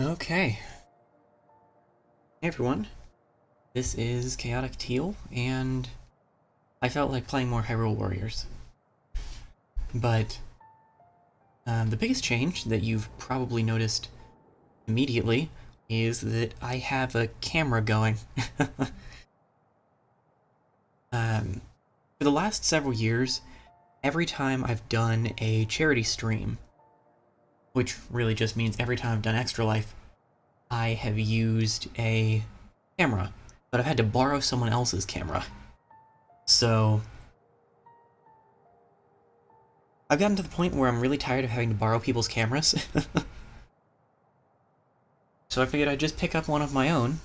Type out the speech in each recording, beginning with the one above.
Okay. Hey everyone, this is Chaotic Teal, and I felt like playing more Hyrule Warriors. But the biggest change that you've probably noticed immediately is that I have a camera going. For the last several years, every time I've done a charity stream, which really just means every time I've done Extra Life, I have used a camera, but I've had to borrow someone else's camera. So I've gotten to the point where I'm really tired of having to borrow people's cameras. So I figured I'd just pick up one of my own,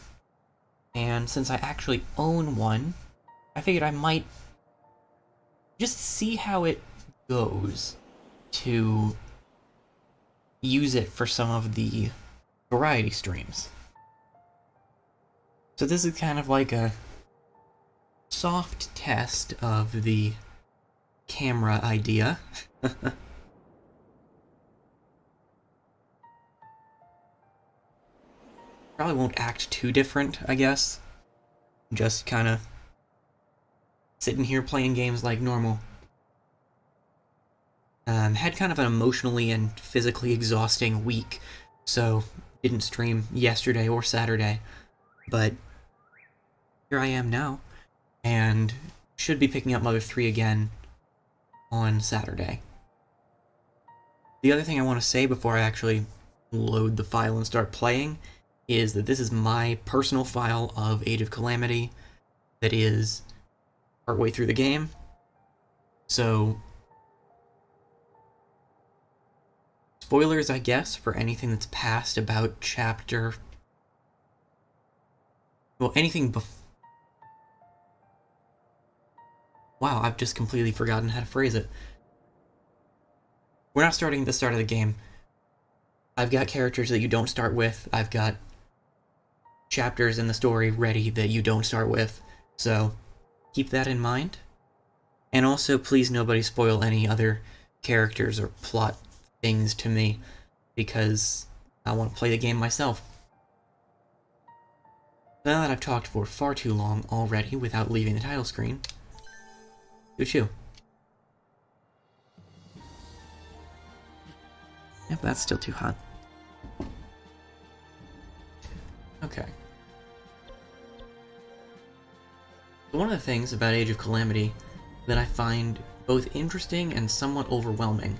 and since I actually own one, I figured I might just see how it goes to use it for some of the variety streams. So this is kind of like a soft test of the camera idea. Probably won't act too different, I guess. Just kind of sitting here playing games like normal. Had kind of an emotionally and physically exhausting week, so didn't stream yesterday or Saturday, but here I am now, and should be picking up Mother 3 again on Saturday. The other thing I want to say before I actually load the file and start playing is that this is my personal file of Age of Calamity that is partway through the game. So, spoilers, I guess, for anything that's past about chapter... Well, anything before... Wow, I've just completely forgotten how to phrase it. We're not starting at the start of the game. I've got characters that you don't start with. I've got chapters in the story ready that you don't start with. So, keep that in mind. And also, please nobody spoil any other characters or plot things to me, because I want to play the game myself. Now that I've talked for far too long already without leaving the title screen, choo-choo. Yep, that's still too hot. Okay. One of the things about Age of Calamity that I find both interesting and somewhat overwhelming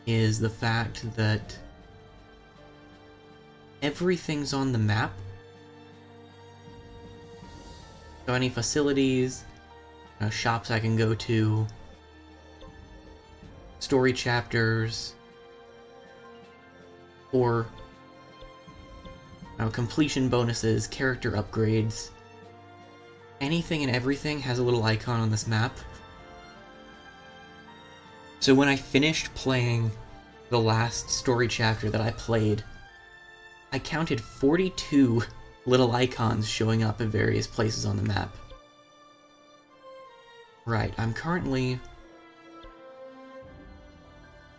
is the fact that everything's on the map. So any facilities, shops I can go to, story chapters, or completion bonuses, character upgrades. Anything and everything has a little icon on this map. So when I finished playing the last story chapter that I played, I counted 42 little icons showing up in various places on the map. Right, I'm currently...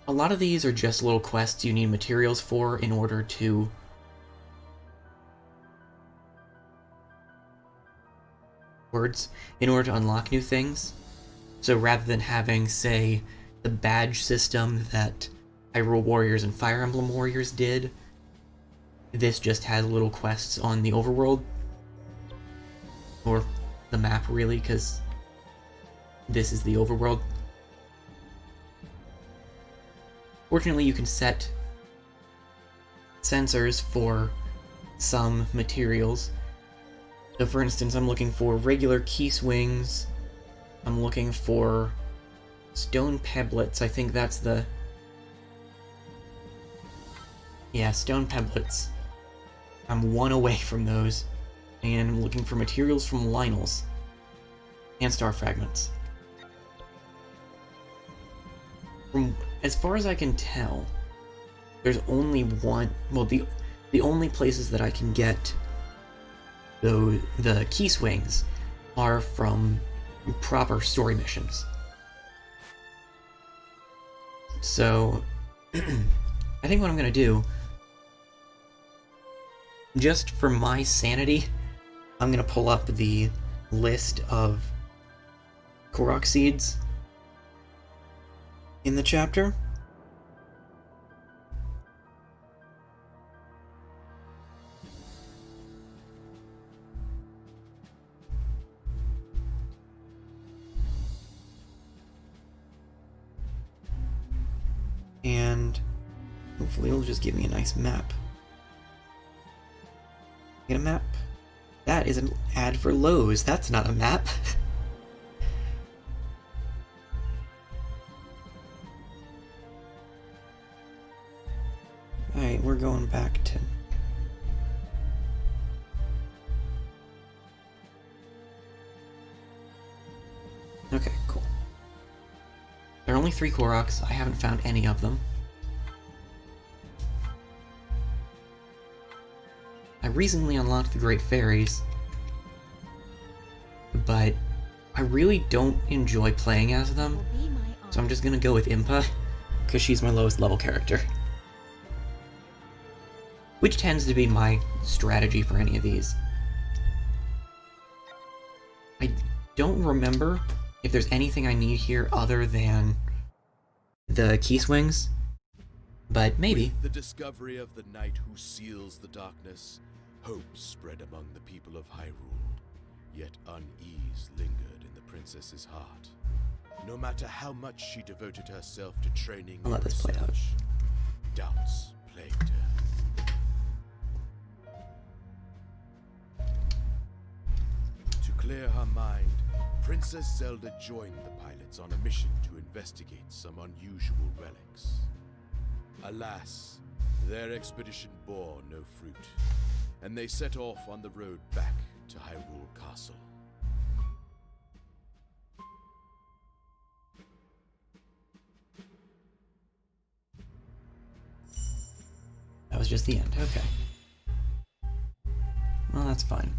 A lot of these are just little quests you need materials for in order to... in order to unlock new things. So rather than having, say, the badge system that Hyrule Warriors and Fire Emblem Warriors did, this just has little quests on the overworld. Or the map, really, because this is the overworld. Fortunately, you can set sensors for some materials. So for instance, I'm looking for regular key swings. I'm looking for stone pebblets. I think that's the... Yeah, stone pebblets. I'm one away from those. And I'm looking for materials from Lynels. And star fragments. From as far as I can tell, there's only one... Well, the only places that I can get the key swings are from proper story missions. So, I think what I'm going to do just for my sanity, I'm gonna pull up the list of Korok seeds in the chapter. And hopefully it'll just give me a nice map. Get a map? That is an ad for Lowe's. That's not a map. Alright, we're going back to... Okay, cool. There are only 3 Koroks. I haven't found any of them. I recently unlocked the Great Fairies, but I really don't enjoy playing as them, so I'm just gonna go with Impa, because she's my lowest level character. Which tends to be my strategy for any of these. I don't remember if there's anything I need here other than the key swings, but maybe. With the discovery of the knight who seals the darkness, hope spread among the people of Hyrule, yet unease lingered in the princess's heart. No matter how much she devoted herself to training I'll let and this play out. research, doubts plagued her. To clear her mind, Princess Zelda joined the pilots on a mission to investigate some unusual relics. Alas, their expedition bore no fruit, and they set off on the road back to Hyrule Castle. That was just the end, okay. Well, that's fine.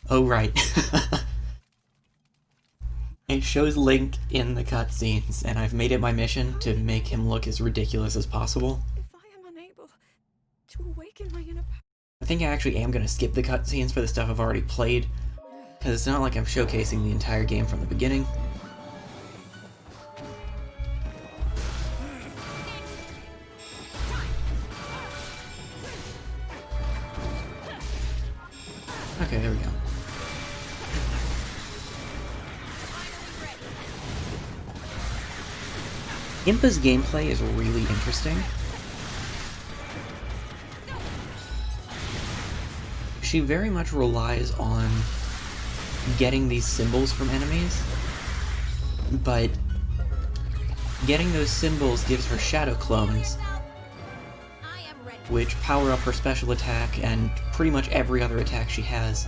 Oh, right. It shows Link in the cutscenes, and I've made it my mission to make him look as ridiculous as possible. If I am unable to awaken my inner power... I think I actually am going to skip the cutscenes for the stuff I've already played, because it's not like I'm showcasing the entire game from the beginning. Okay, there we go. Impa's gameplay is really interesting. She very much relies on getting these symbols from enemies, but getting those symbols gives her shadow clones, which power up her special attack and pretty much every other attack she has.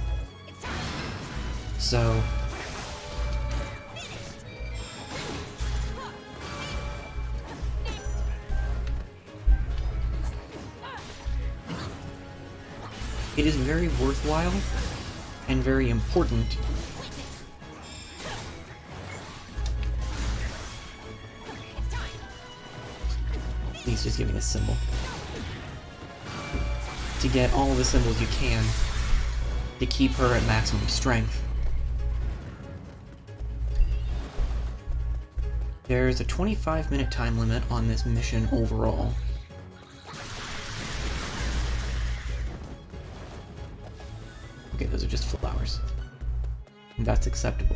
So it is very worthwhile and very important please just give me this symbol. To get all the symbols you can to keep her at maximum strength. There's a 25-minute time limit on this mission overall. Okay, those are just flowers. That's acceptable.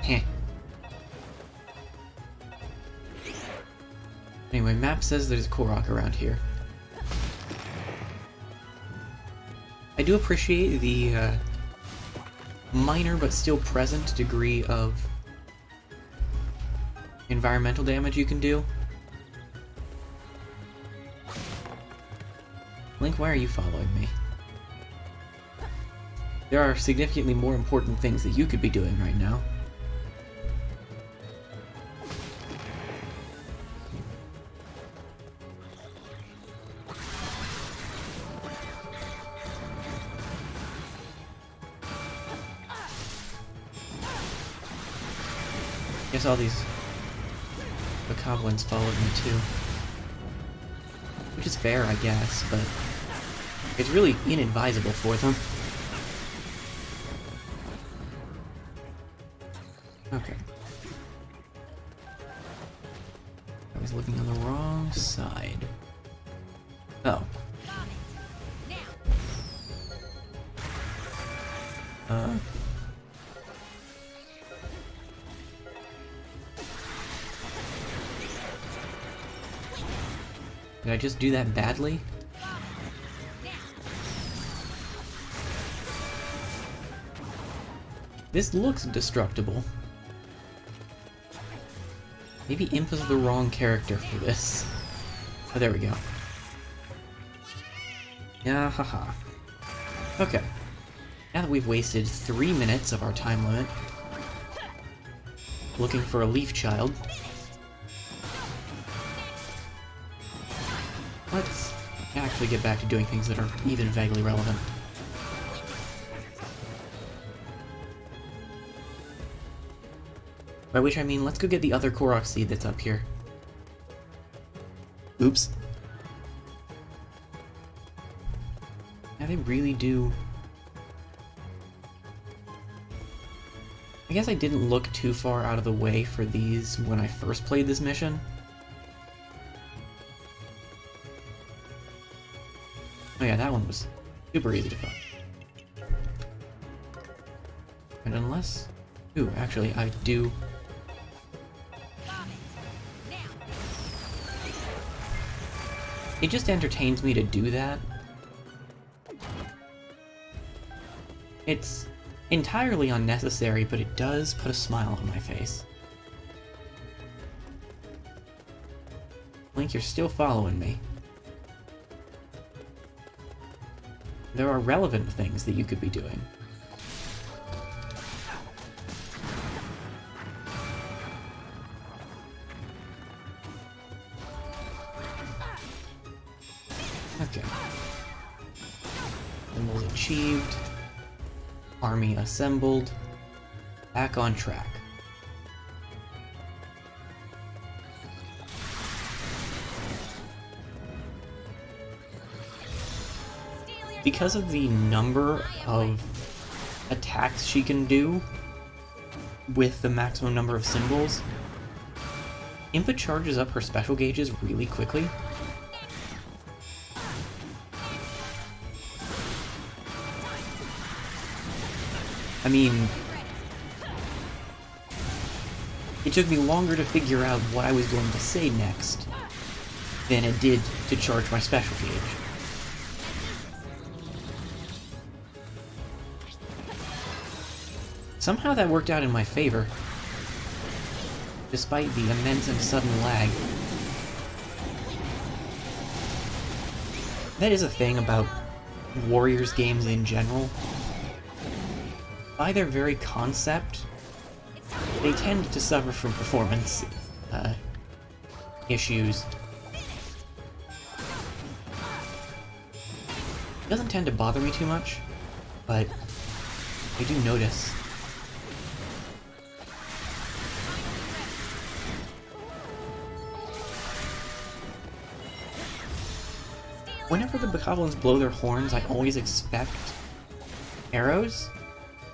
Heh. Anyway, map says there's a Korok around here. I do appreciate the minor but still present degree of environmental damage you can do. Link, why are you following me? There are significantly more important things that you could be doing right now. Guess all these bokoblins followed me too. Which is fair, I guess, but it's really inadvisable for them. Okay. I was looking on the wrong side. Oh. Did I just do that badly? This looks destructible. Maybe Imp is the wrong character for this. Oh, there we go. Yeah, haha. Okay. Now that we've wasted 3 minutes of our time limit looking for a leaf child, let's actually get back to doing things that are even vaguely relevant. By which I mean, let's go get the other Korok seed that's up here. Oops. Now they really do... I guess I didn't look too far out of the way for these when I first played this mission. Oh yeah, that one was super easy to find. And unless... Ooh, actually, I do... It just entertains me to do that. It's entirely unnecessary, but it does put a smile on my face. Link, you're still following me. There are relevant things that you could be doing. Okay. Symbols achieved. Army assembled. Back on track. Because of the number of attacks she can do with the maximum number of symbols, Impa charges up her special gauges really quickly. I mean, it took me longer to figure out what I was going to say next than it did to charge my special gauge. Somehow that worked out in my favor, despite the immense and sudden lag. That is a thing about Warriors games in general. By their very concept, they tend to suffer from performance issues. It doesn't tend to bother me too much, but I do notice. Whenever the bokoblins blow their horns, I always expect arrows.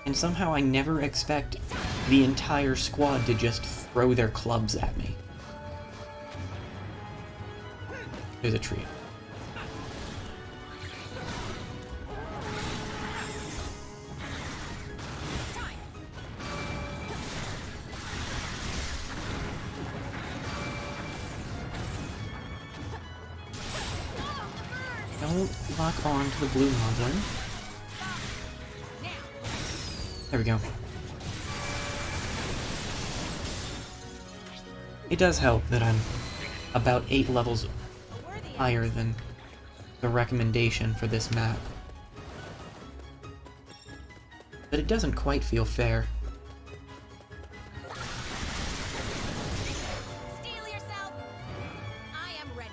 And somehow I never expect the entire squad to just throw their clubs at me. There's a tree. Don't lock on to the blue moblin. There we go. It does help that I'm about 8 levels higher than the recommendation for this map. But it doesn't quite feel fair. Steel yourself. I am ready.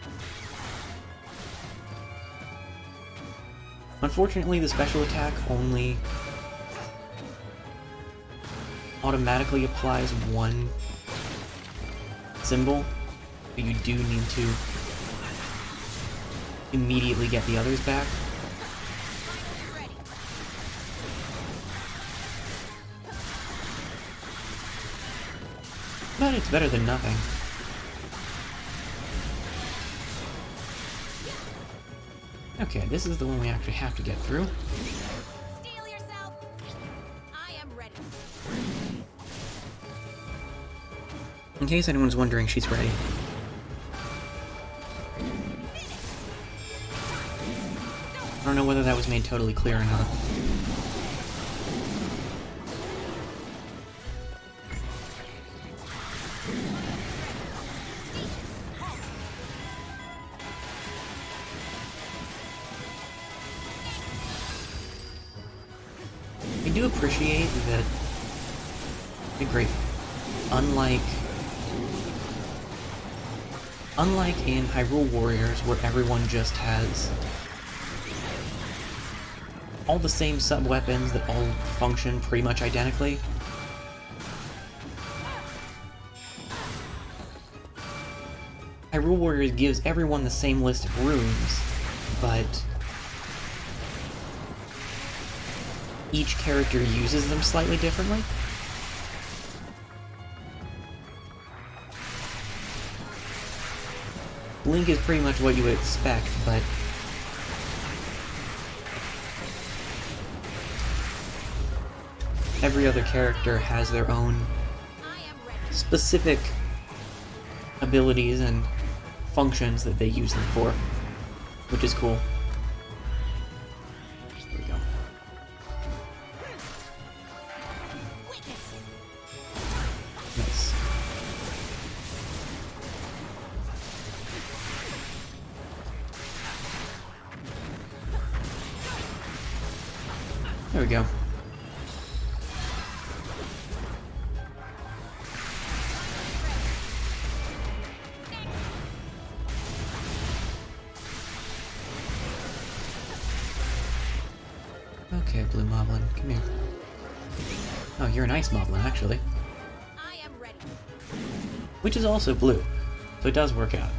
Unfortunately, the special attack only automatically applies one symbol, but you do need to immediately get the others back. But it's better than nothing. Okay, this is the one we actually have to get through. Steel yourself. I am ready. In case anyone's wondering, she's ready. I don't know whether that was made totally clear or not. I do appreciate that. Great. Unlike in Hyrule Warriors, where everyone just has all the same sub-weapons that all function pretty much identically. Hyrule Warriors gives everyone the same list of runes, but each character uses them slightly differently. Link is pretty much what you would expect, but every other character has their own specific abilities and functions that they use them for, which is cool. There we go. Nice. There we go. Okay, blue moblin, come here. Oh, you're an ice moblin, actually. I am ready. Which is also blue, so it does work out.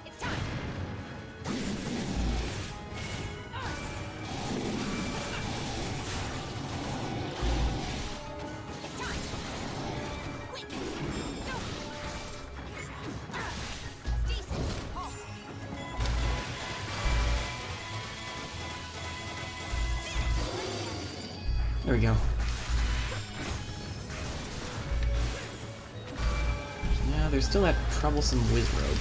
It's time. It's time. Witness. Stasis. Halt. There we go. Yeah, there's still that troublesome Wizrobe.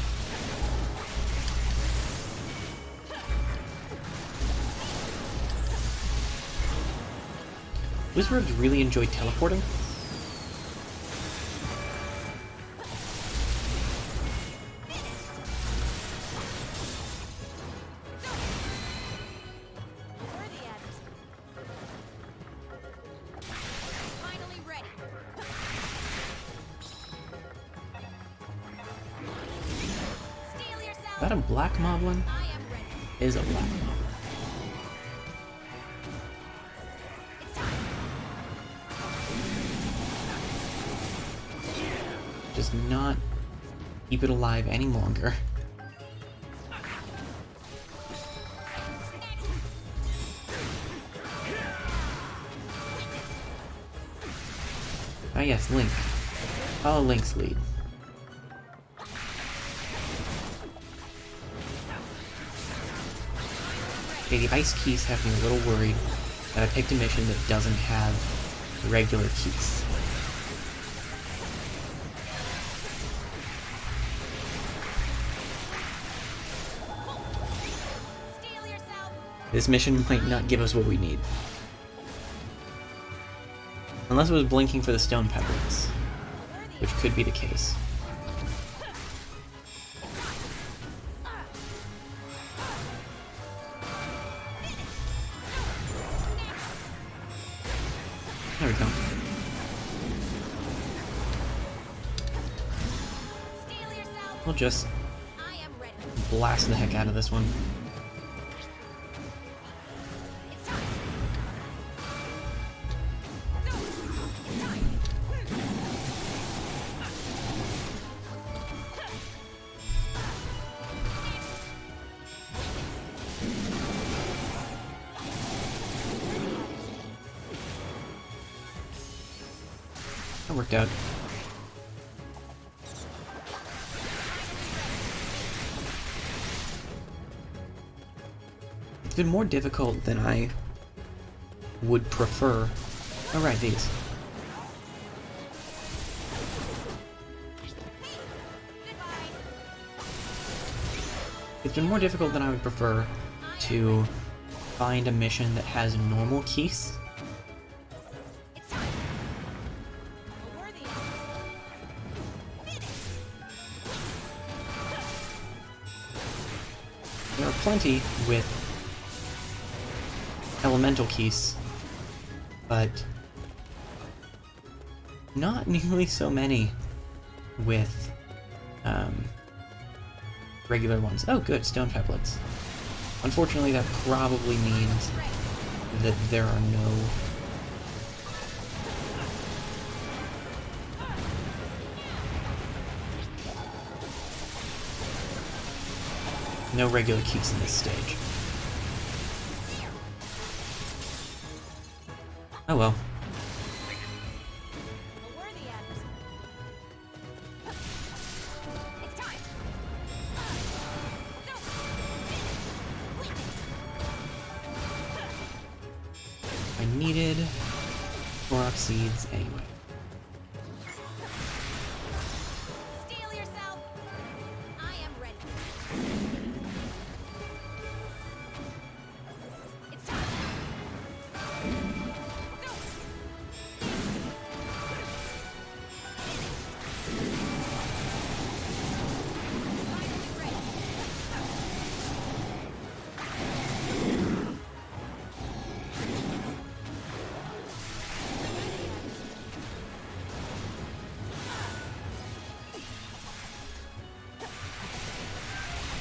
Wizrobes really enjoy teleporting. Worthy adversary. Finally ready. Steel yourself. Is that a black moblin? I am ready. Is a black moblin. It's time. Just not keep it alive any longer. Ah yes, Link. Follow Link's lead. Okay, the ice keys have me a little worried that I picked a mission that doesn't have regular keys. Steel yourself. This mission might not give us what we need. Unless it was blinking for the stone pebbles, which could be the case. There we go. Steel yourself. We'll just I am ready. blast the heck out of this one. It's time. It's time. worked out. It's been more difficult than I would prefer. Oh, right, these. It's been more difficult than I would prefer to find a mission that has normal keys. There are plenty with elemental keys, but not nearly so many with regular ones. Oh good, stone peplets. Unfortunately that probably means that there are no regular keys in this stage. Oh well. I needed Korok seeds anyway. Steel yourself. I am ready. It's time.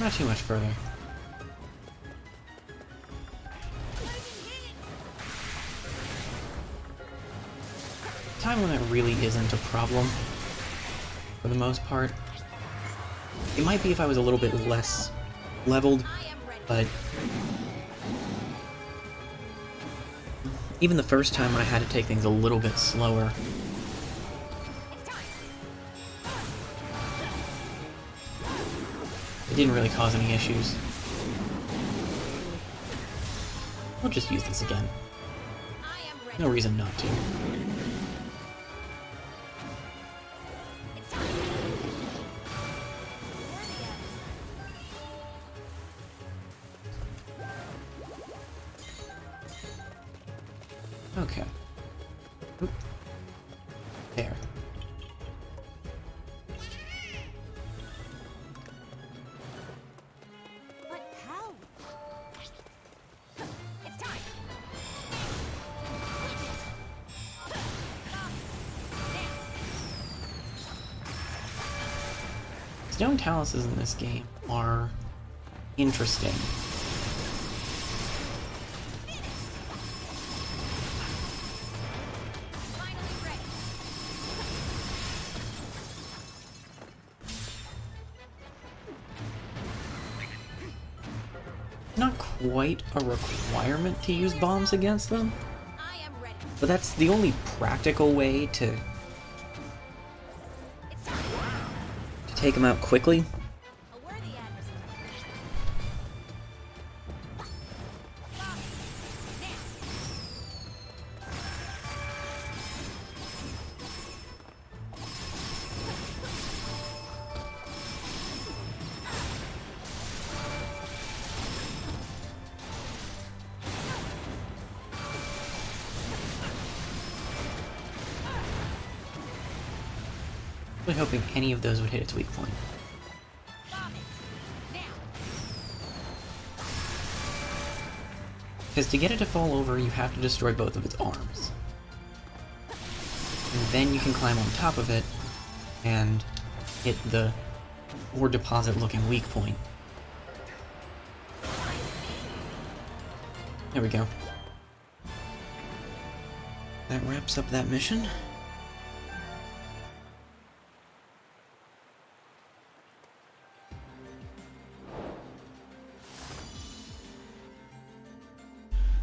Not too much further. Time limit really isn't a problem, for the most part. It might be if I was a little bit less leveled, but even the first time I had to take things a little bit slower. It didn't really cause any issues. I'll just use this again. No reason not to. Okay. Oop. There. But how? It's time. Stone taluses in this game are interesting. Not quite a requirement to use bombs against them, but that's the only practical way to take them out quickly. Really hoping any of those would hit its weak point. Because to get it to fall over, you have to destroy both of its arms. And then you can climb on top of it and hit the ore deposit looking weak point. There we go. That wraps up that mission.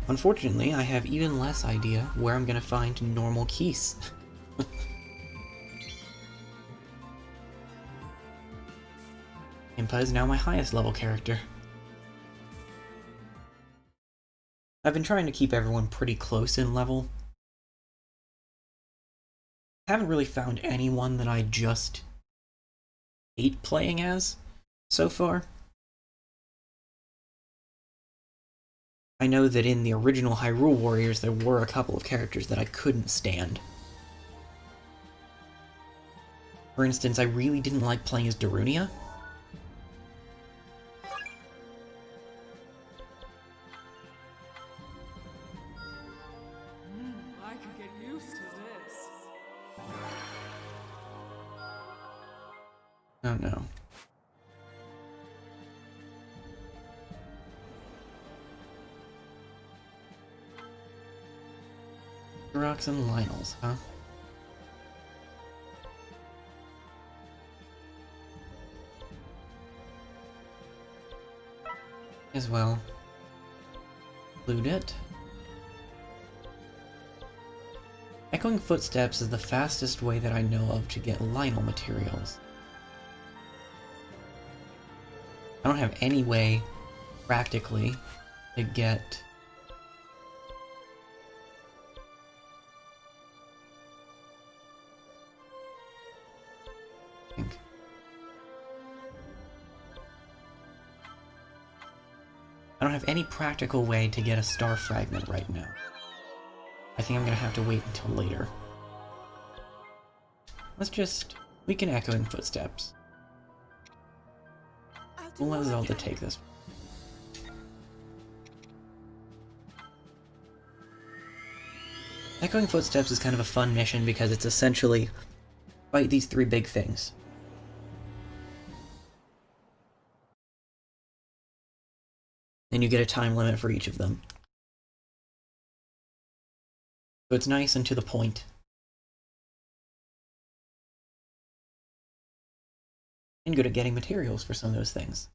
Unfortunately, I have even less idea where I'm gonna find normal keys. Grandpa is now my highest level character. I've been trying to keep everyone pretty close in level. Haven't really found anyone that I just hate playing as so far. I know that in the original Hyrule Warriors there were a couple of characters that I couldn't stand. For instance, I really didn't like playing as Darunia. I could get used to this. Oh no. Rocks and Lionels, huh? As well. Loot it. Echoing Footsteps is the fastest way that I know of to get Lionel materials. I don't have any way, practically, to get... I don't have any practical way to get a star fragment right now. I think I'm gonna have to wait until later. We can Echoing Footsteps. We'll let Zelda take this. Echoing Footsteps is kind of a fun mission because it's essentially fight these three big things. And you get a time limit for each of them. So it's nice and to the point. And good at getting materials for some of those things.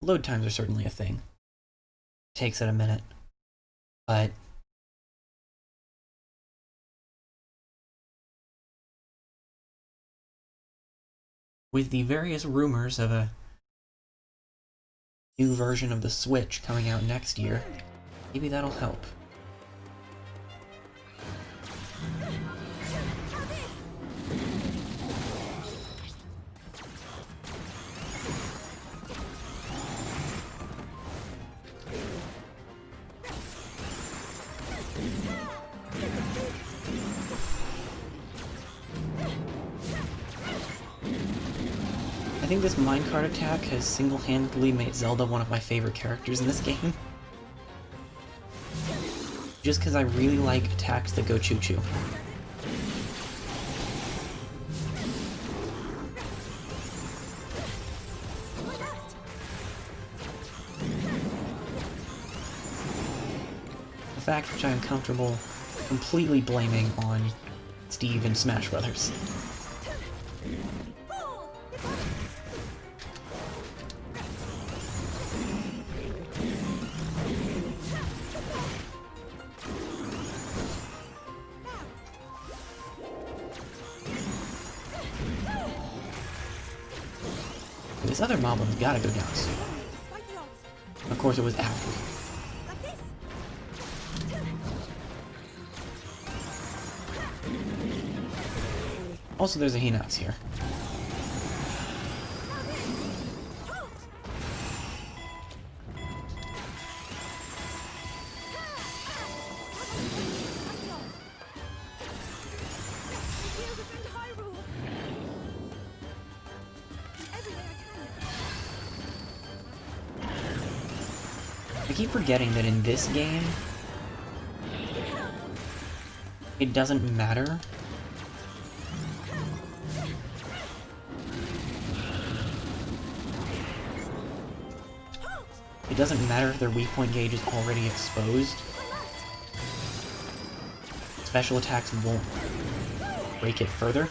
Load times are certainly a thing. Takes it a minute, but with the various rumors of a new version of the Switch coming out next year, maybe that'll help. I think this minecart attack has single-handedly made Zelda one of my favorite characters in this game. Just because I really like attacks that go choo-choo. A fact which I am comfortable completely blaming on Steve in Smash Brothers. This other mob one's gotta go down soon. Of course it was after. Also there's a Hinox here. I keep forgetting that in this game, it doesn't matter. It doesn't matter if their weak point gauge is already exposed. Special attacks won't break it further.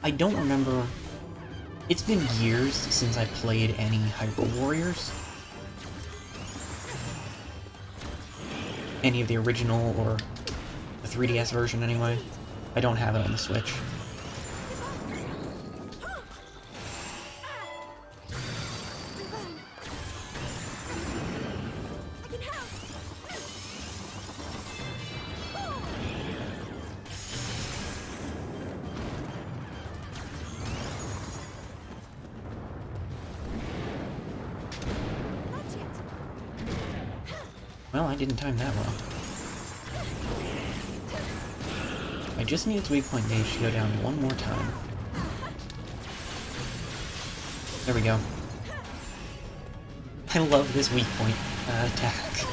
I don't remember. It's been years since I played any Hyrule Warriors. Any of the original or the 3DS version anyway. I don't have it on the Switch. Well, I didn't time that well. I just need its weak point gauge to go down one more time. There we go. I love this weak point attack.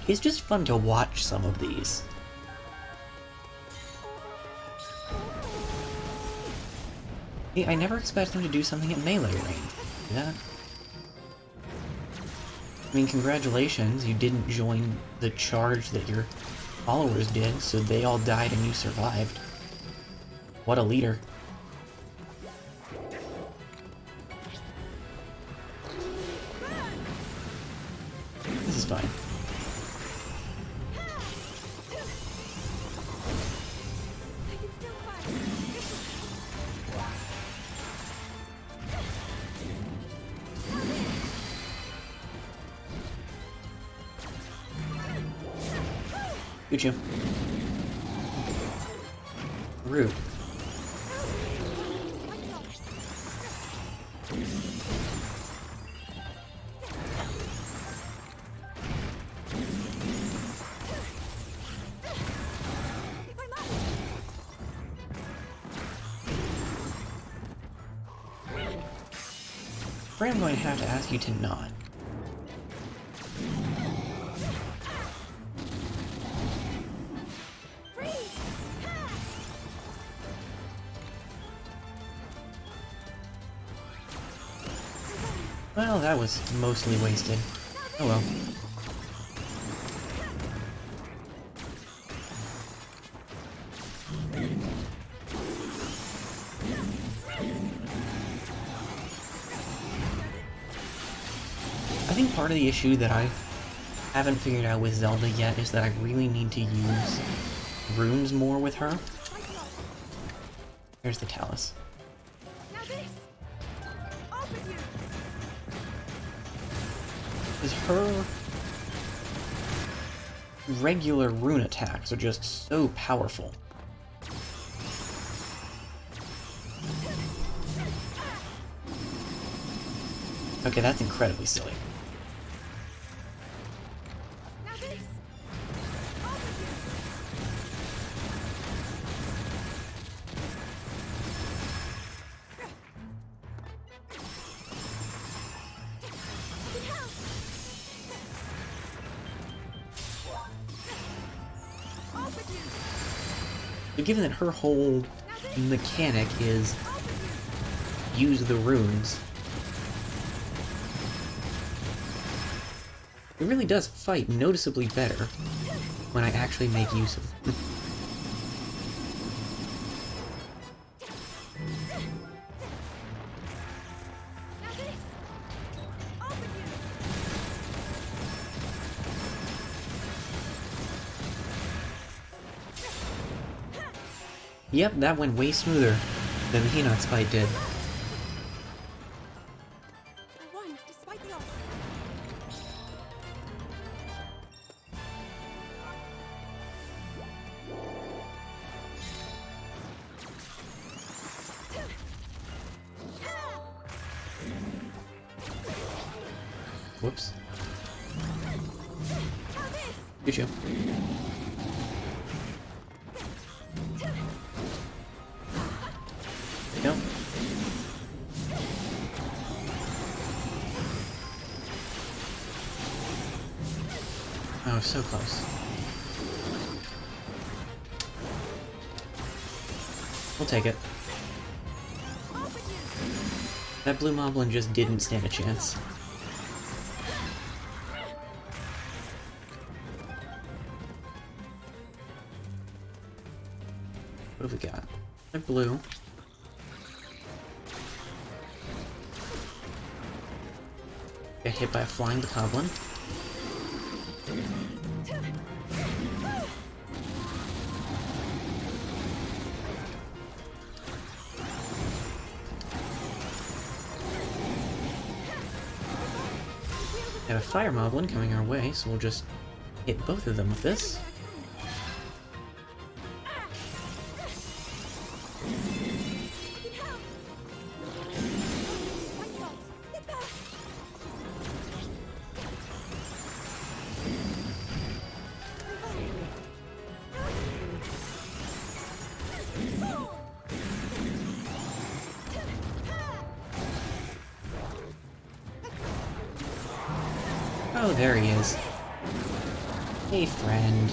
It's just fun to watch some of these. I never expect them to do something at melee range. Yeah. I mean, congratulations, you didn't join the charge that your followers did, so they all died and you survived. What a leader. This is fine. Shoot you. Rude. Afraid I'm going to have to ask you to not. Well, that was mostly wasted. Oh well. I think part of the issue that I haven't figured out with Zelda yet is that I really need to use runes more with her. Here's the Talus. Because her regular rune attacks are just so powerful. Okay, that's incredibly silly. But given that her whole mechanic is use the runes, it really does fight noticeably better when I actually make use of them. Yep, that went way smoother than the Peanuts fight did. Whoops. Get you. Go. Oh, so close. We'll take it. That blue moblin just didn't stand a chance. What have we got? A blue. Get hit by a flying bokoblin. We have a fire moblin coming our way, so we'll just hit both of them with this. Oh, there he is. Hey, friend.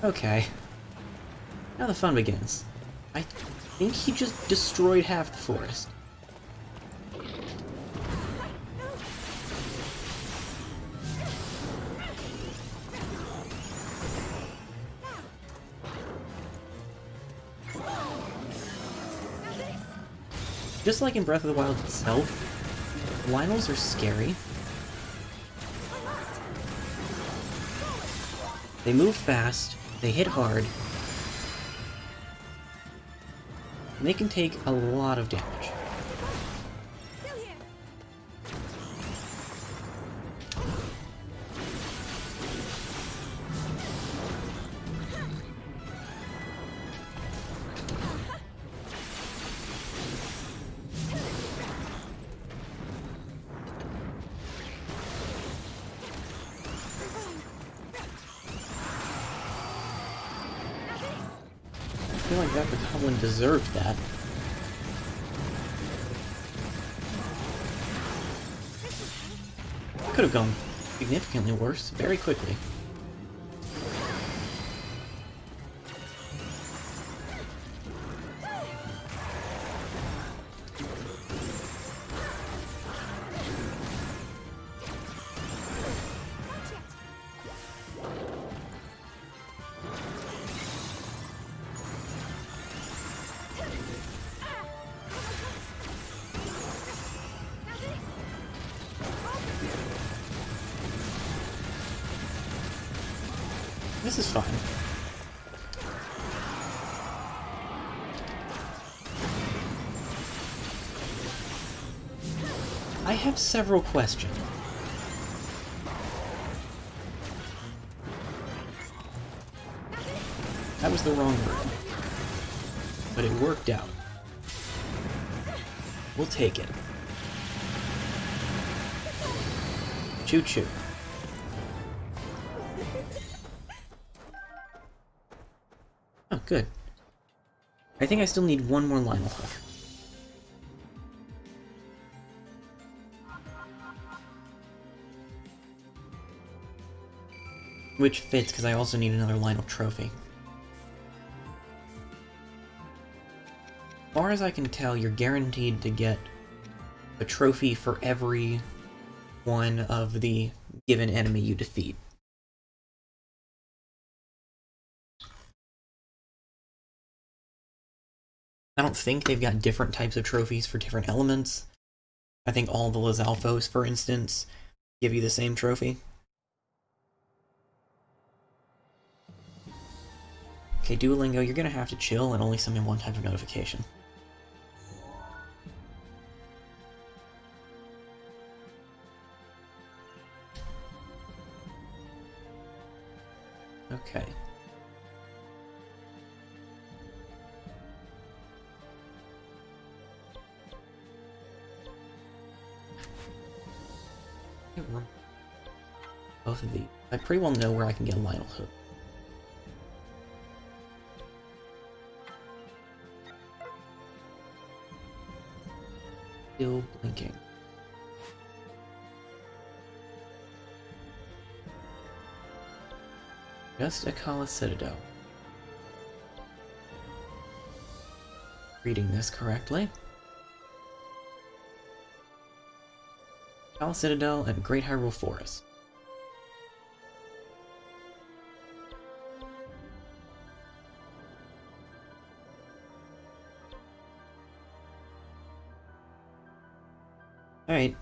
Okay. Now the fun begins. I think he just destroyed half the forest. Just like in Breath of the Wild itself, Lynels are scary. They move fast, they hit hard, and they can take a lot of damage. I feel like that bokoblin deserved that. Could have gone significantly worse very quickly. This is fine. I have several questions. That was the wrong word. But it worked out. We'll take it. Choo-choo. Oh, good. I think I still need one more Lynel hook. Which fits, because I also need another Lynel trophy. As far as I can tell, you're guaranteed to get a trophy for every one of the given enemy you defeat. I don't think they've got different types of trophies for different elements. I think all the Lizalfos, for instance, give you the same trophy. Okay, Duolingo, you're gonna have to chill and only summon one type of notification. Okay. Both of these. I pretty well know where I can get a Lynel hook. Still blinking. Just a Kala Citadel. Reading this correctly. Kala Citadel and Great Hyrule Forest. Alright.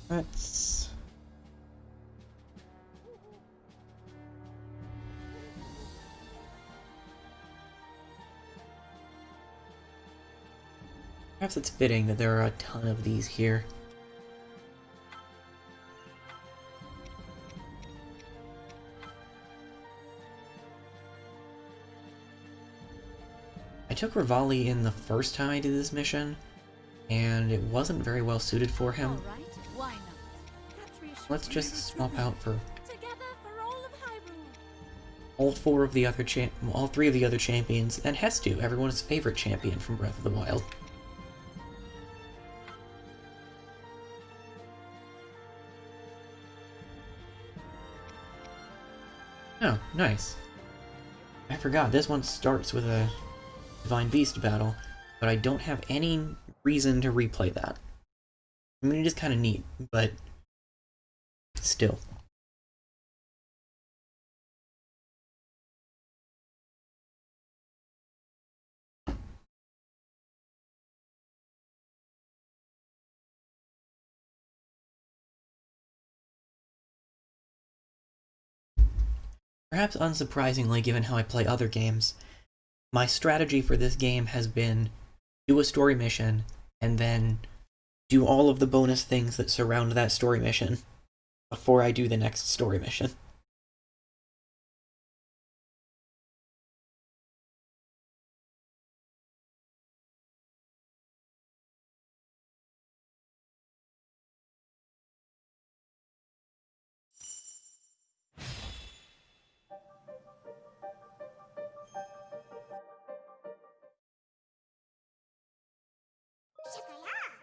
Let's... Perhaps it's fitting that there are a ton of these here. I took Rivali in the first time I did this mission, and it wasn't very well suited for him. All right, why not? That's reassuring. Let's just swap out for Together for all of Hyrule. all three of the other champions, and Hestu, everyone's favorite champion from Breath of the Wild. Oh, nice. I forgot, this one starts with a Divine Beast battle, but I don't have any reason to replay that. I mean, it is kind of neat, but still. Perhaps unsurprisingly, given how I play other games, my strategy for this game has been do a story mission, and then do all of the bonus things that surround that story mission before I do the next story mission.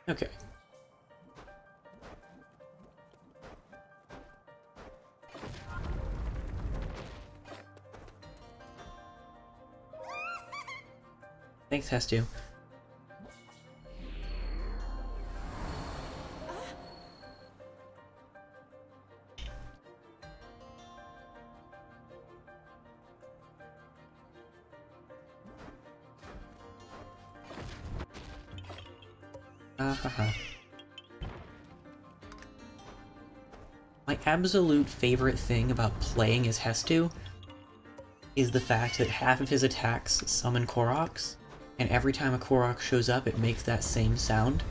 Okay. Thanks, Hestu. Haha. My absolute favorite thing about playing as Hestu is the fact that half of his attacks summon Koroks, and every time a Korok shows up it makes that same sound.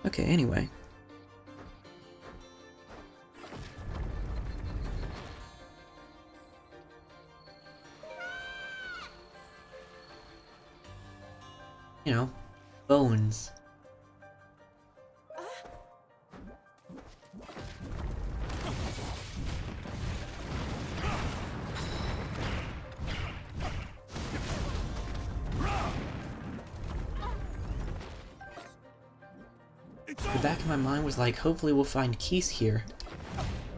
Okay, anyway. You know, bones. The back of my mind was like, hopefully we'll find Keese here.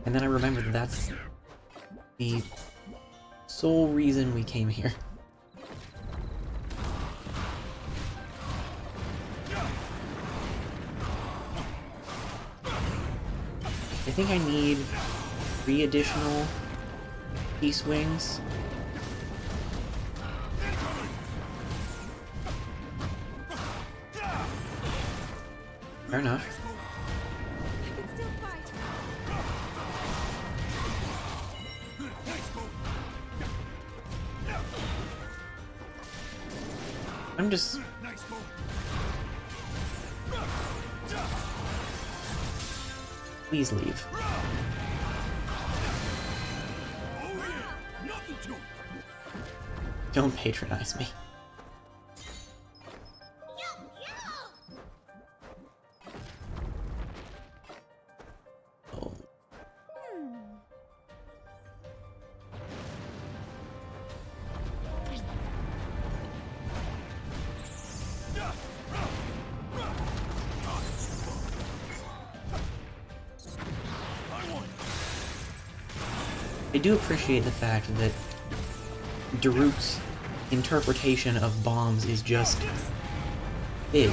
And then I remembered that that's the sole reason we came here. I think I need 3 additional Peace Wings. Fair enough. I can still fight. I'm just... Please leave. Don't patronize me. Oh. I do appreciate the fact that Daruk's interpretation of bombs is just big.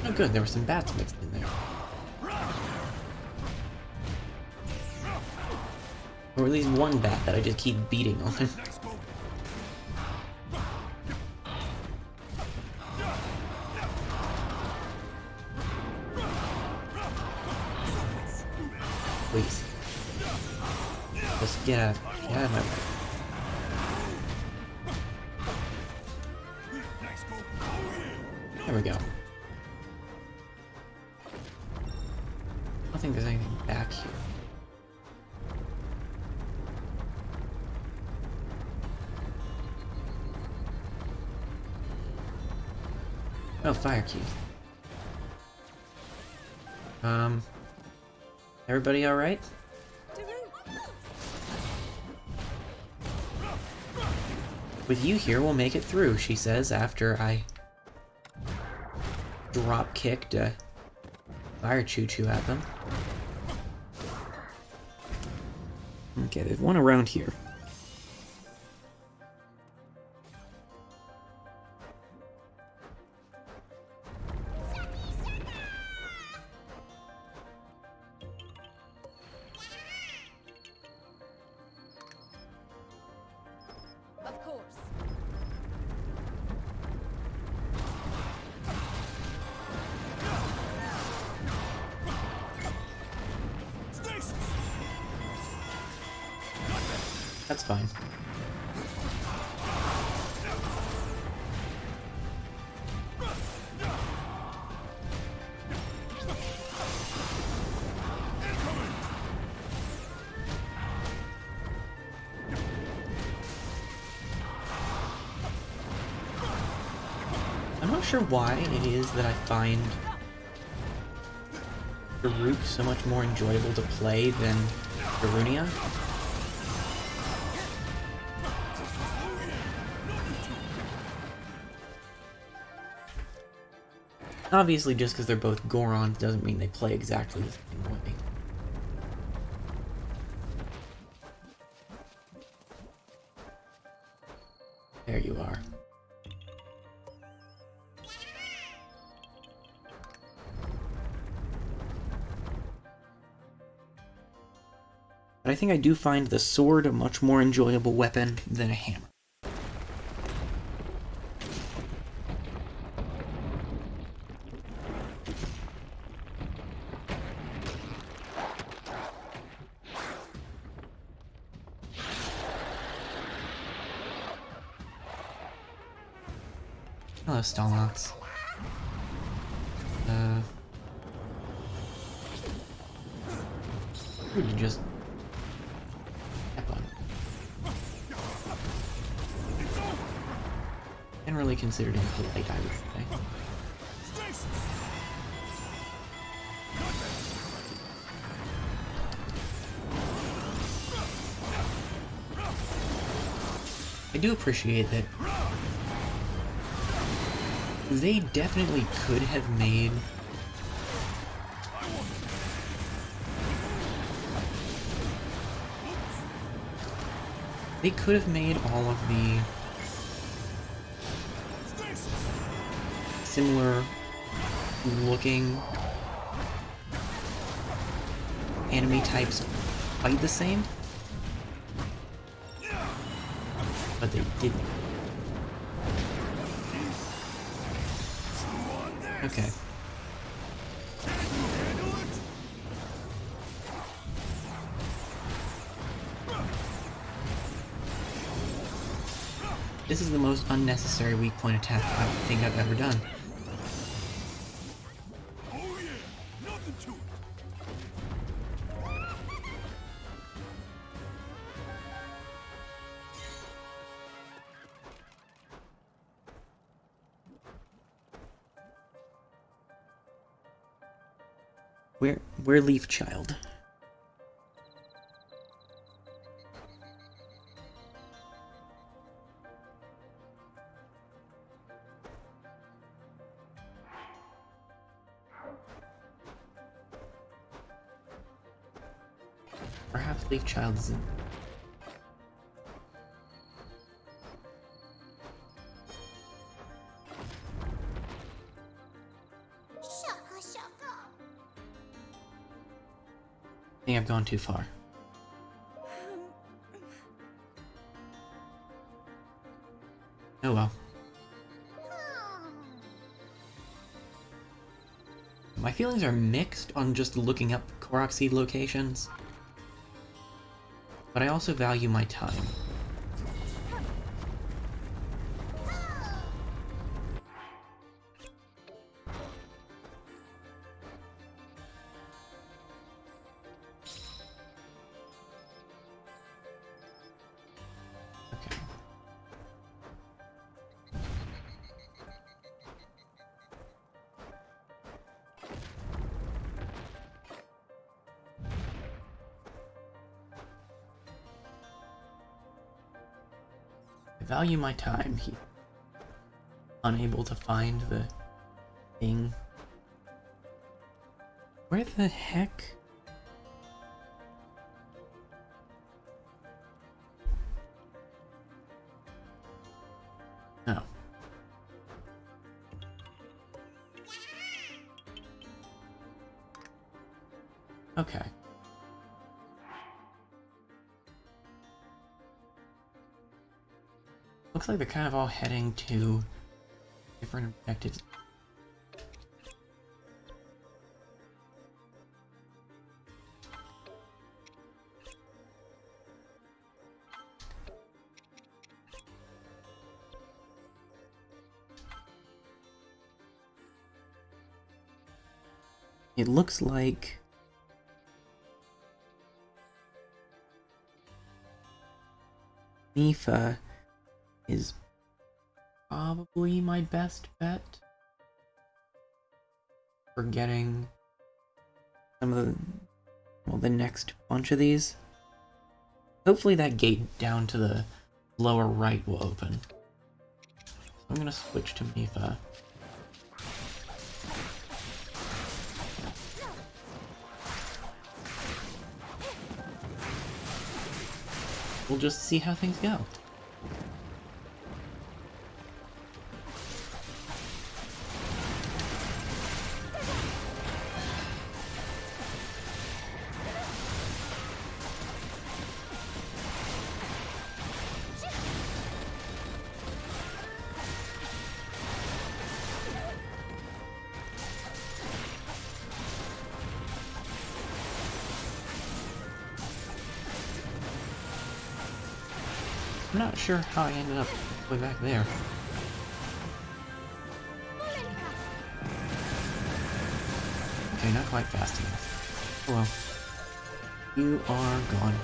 Oh good, there were some bats mixed in there. Or at least one bat that I just keep beating on. Please. Just get out of my way. There we go. I don't think there's anything back here. Oh, fire keys. Everybody alright? With you here, we'll make it through, she says after I drop-kicked a fire choo-choo at them. Okay, there's one around here. Of course. That's fine. I'm not sure why it is that I find Hyrule so much more enjoyable to play than Darunia. Obviously, just because they're both Gorons doesn't mean they play exactly the same way. There you are. But I think I do find the sword a much more enjoyable weapon than a hammer. Hello, Stalnox. Who did you just step on? Generally considered impolite, I would say. I do appreciate that they definitely could have made all of the similar looking enemy types quite the same, but they didn't. Okay. This is the most unnecessary weak point attack I think I've ever done. We're Leaf Child. Perhaps Leaf Child is in. I think I've gone too far. Oh well. My feelings are mixed on just looking up Korok Seed locations, but I also value my time. Okay. I value my time here. Unable to find the thing. Where the heck? Oh. Okay. Looks like they're kind of all heading to different objectives. It looks like Mifa is probably my best bet for getting some of the, well, the next bunch of these. Hopefully that gate down to the lower right will open. So I'm gonna switch to Mifa. We'll just see how things go. I'm not sure how I ended up way back there. Okay, not quite fast enough. Oh well. You are gone.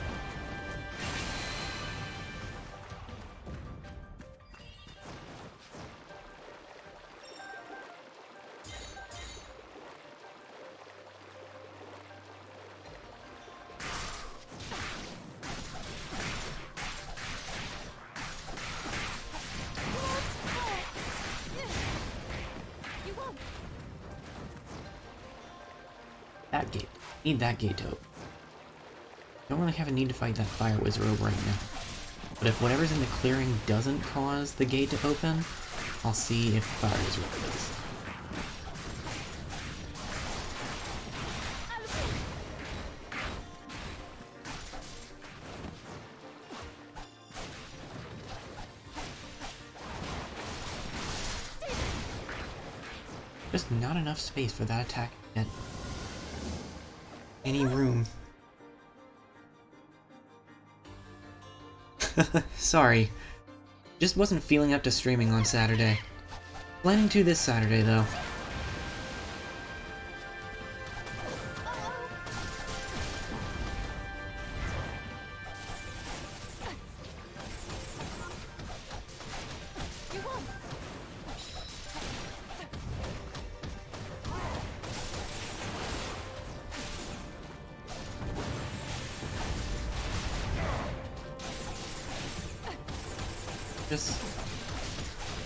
That gate. Need that gate to open. Don't really have a need to fight that fire wizard right now. But if whatever's in the clearing doesn't cause the gate to open, I'll see if fire wizard does. Just not enough space for that attack to get any room. Sorry. Just wasn't feeling up to streaming on Saturday. Planning to this Saturday, though.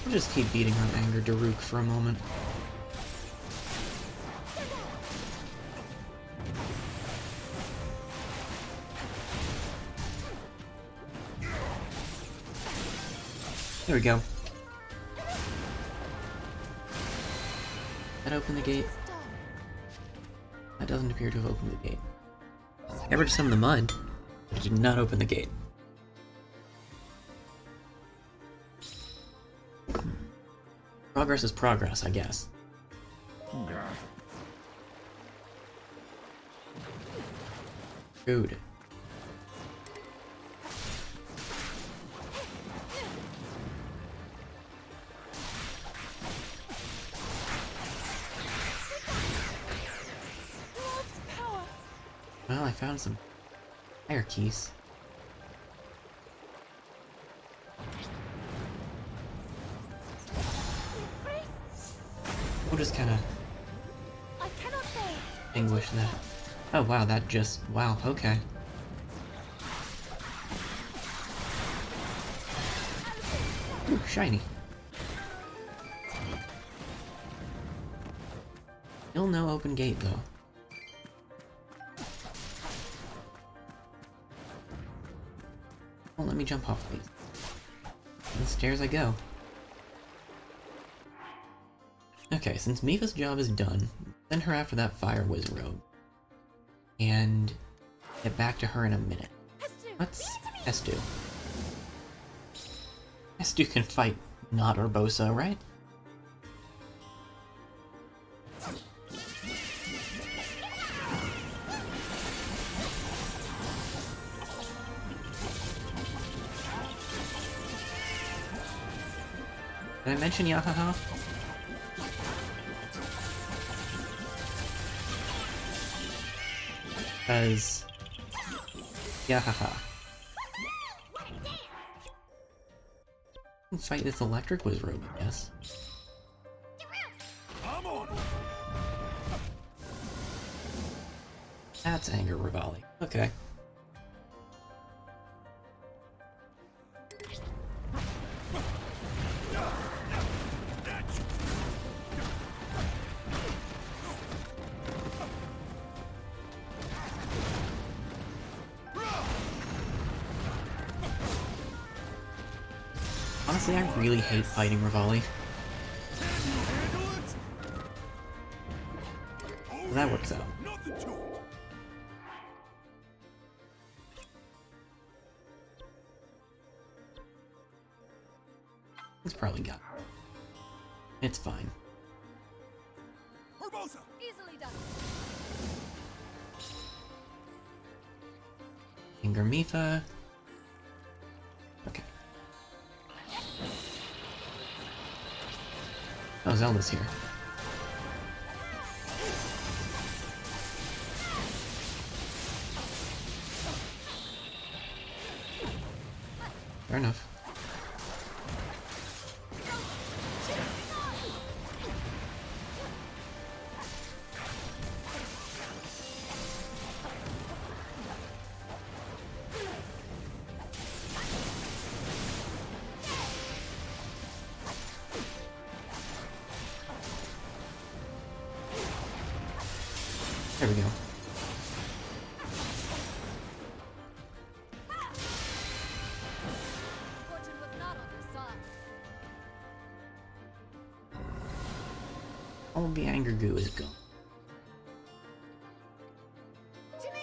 We'll just keep beating on Anger Daruk for a moment. There we go. That opened the gate? That doesn't appear to have opened the gate. Ever to some of the mud, but it did not open the gate. Progress is progress, I guess. Food. Well, I found some fire keys. We'll just kind of extinguish that. Oh wow, that just... wow, okay. Ooh, shiny. Still no open gate, though. Well, let me jump off these. Down the stairs I go. Okay, since Mifa's job is done, send her after that fire whiz robe. And get back to her in a minute. What's Estu? Estu can fight not Urbosa, right? Did I mention Yahaha? Because... Yahaha. Can fight this electric whiz robe, I guess. That's Anger Rivali. Okay. Honestly, I really hate fighting Rivali. That works out. It's probably got it. It's fine. Easily done. Anger Mifa. Okay. Oh, Zelda's here. Fair enough. There we go. Fortune was not on her side. All the anger goo is gone. To me!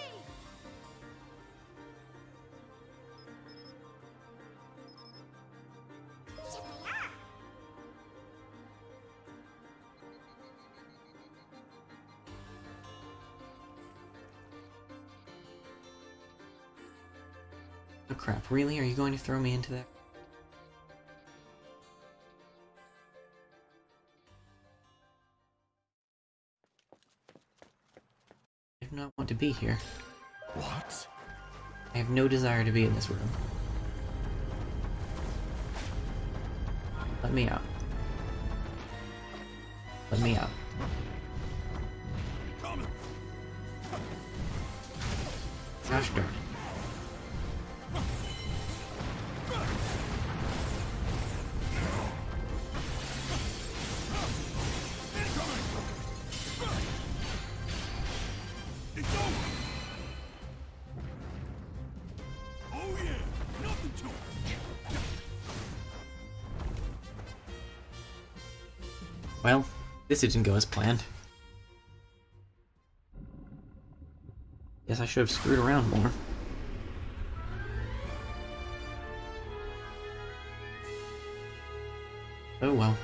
Oh crap, really? Are you going to throw me into that? I do not want to be here. What? I have no desire to be in this room. Let me out. Let me out. Coming. Gosh darn it. It's over. Oh yeah, nothing to it. Well, this didn't go as planned. Guess I should have screwed around more. Oh well.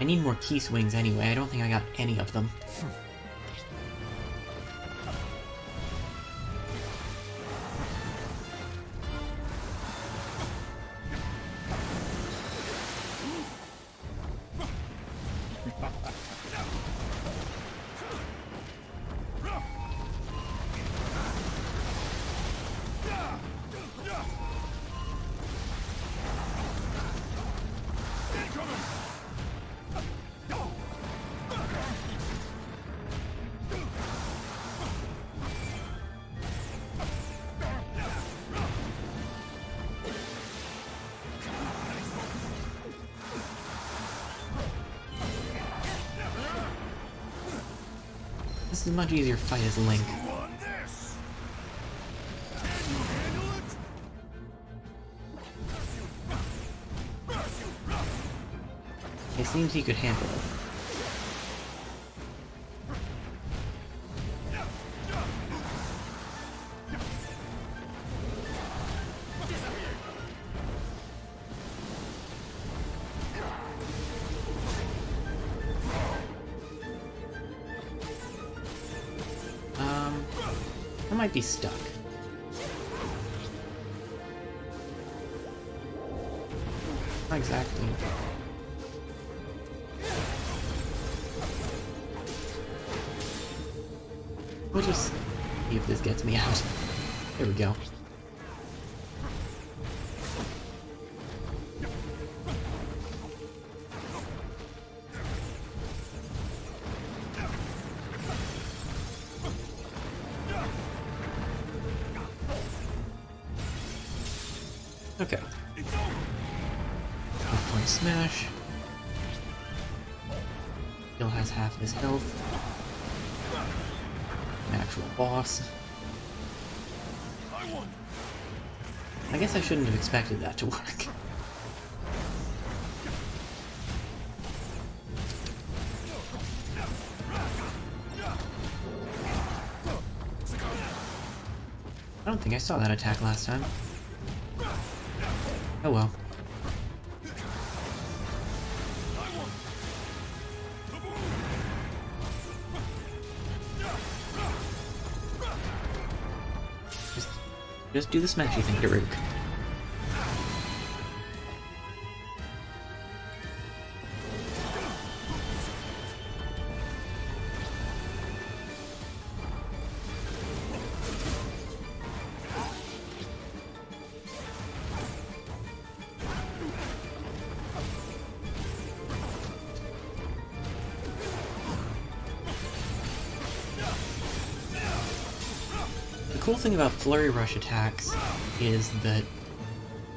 I need more key swings anyway. I don't think I got any of them. This is a much easier fight as Link. It seems he could handle it. I might be stuck. Not exactly. We'll just see if this gets me out. There we go. Okay. Point smash. Still has half his health. An actual boss. I guess I shouldn't have expected that to work. I don't think I saw that attack last time. Oh well. Just do the smashy thing, Hyrule. The cool thing about Flurry Rush attacks is that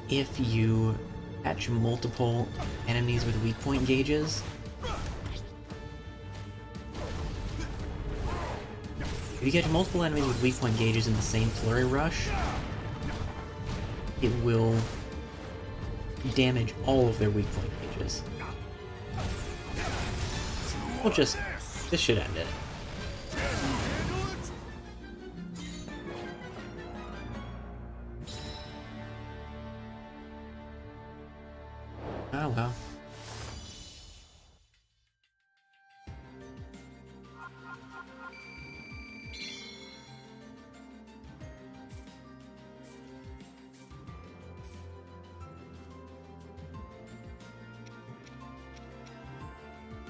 if you catch multiple enemies with weak point gauges, if you catch multiple enemies with weak point gauges in the same Flurry Rush, it will damage all of their weak point gauges. We'll just... this should end it. Oh well.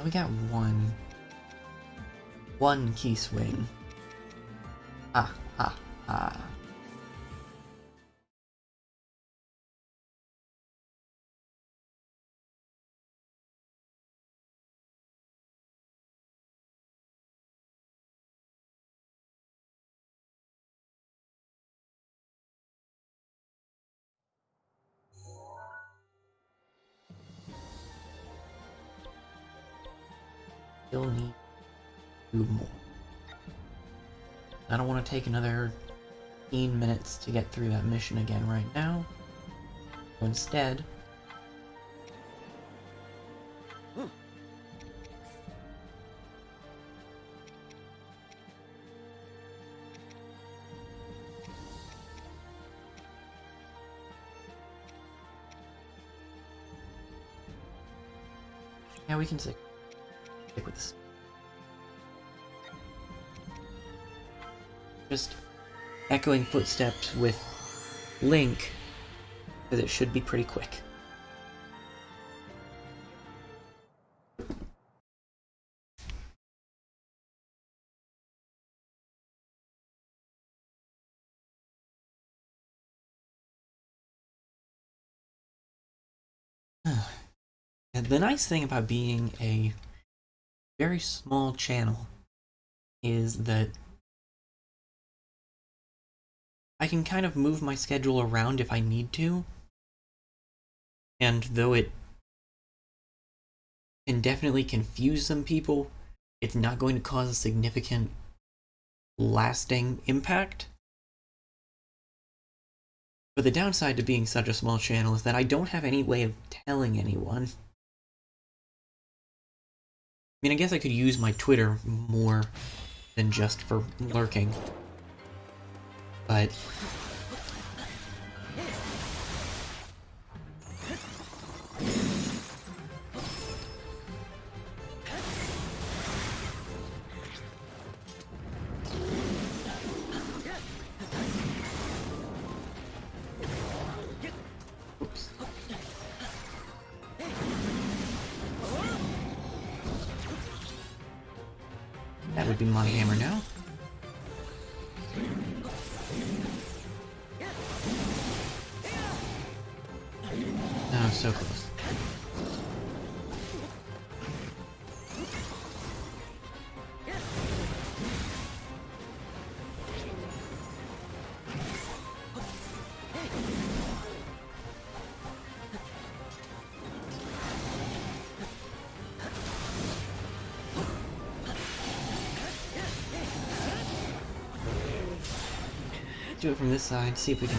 We got one key swing. Ah. Still need 2 more. I don't want to take another 15 minutes to get through that mission again right now. So instead, Yeah, we can stick with this. Just echoing footsteps with Link, because it should be pretty quick. And the nice thing about being a very small channel is that I can kind of move my schedule around if I need to, and though it can definitely confuse some people, it's not going to cause a significant lasting impact. But the downside to being such a small channel is that I don't have any way of telling anyone. I mean, I guess I could use my Twitter more than just for lurking. But oops. That would be my hammer now. Oh, so close. Do it from this side, see if we can...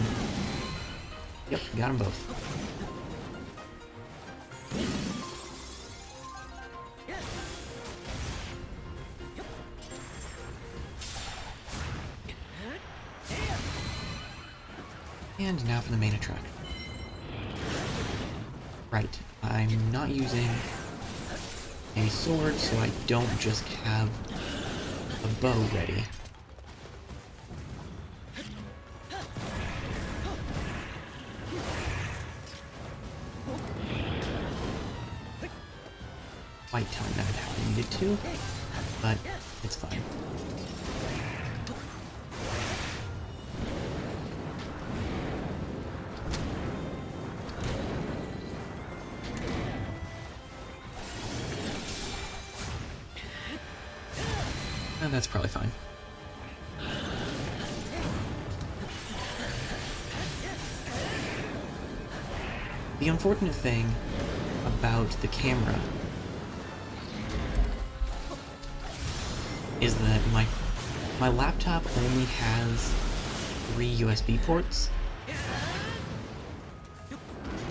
Yep, got them both. And now for the main attraction. Right, I'm not using a sword, so I don't just have a bow ready. Quite timed that how I needed to, but it's fine. And that's probably fine. The unfortunate thing about the camera is that my laptop only has 3 USB ports,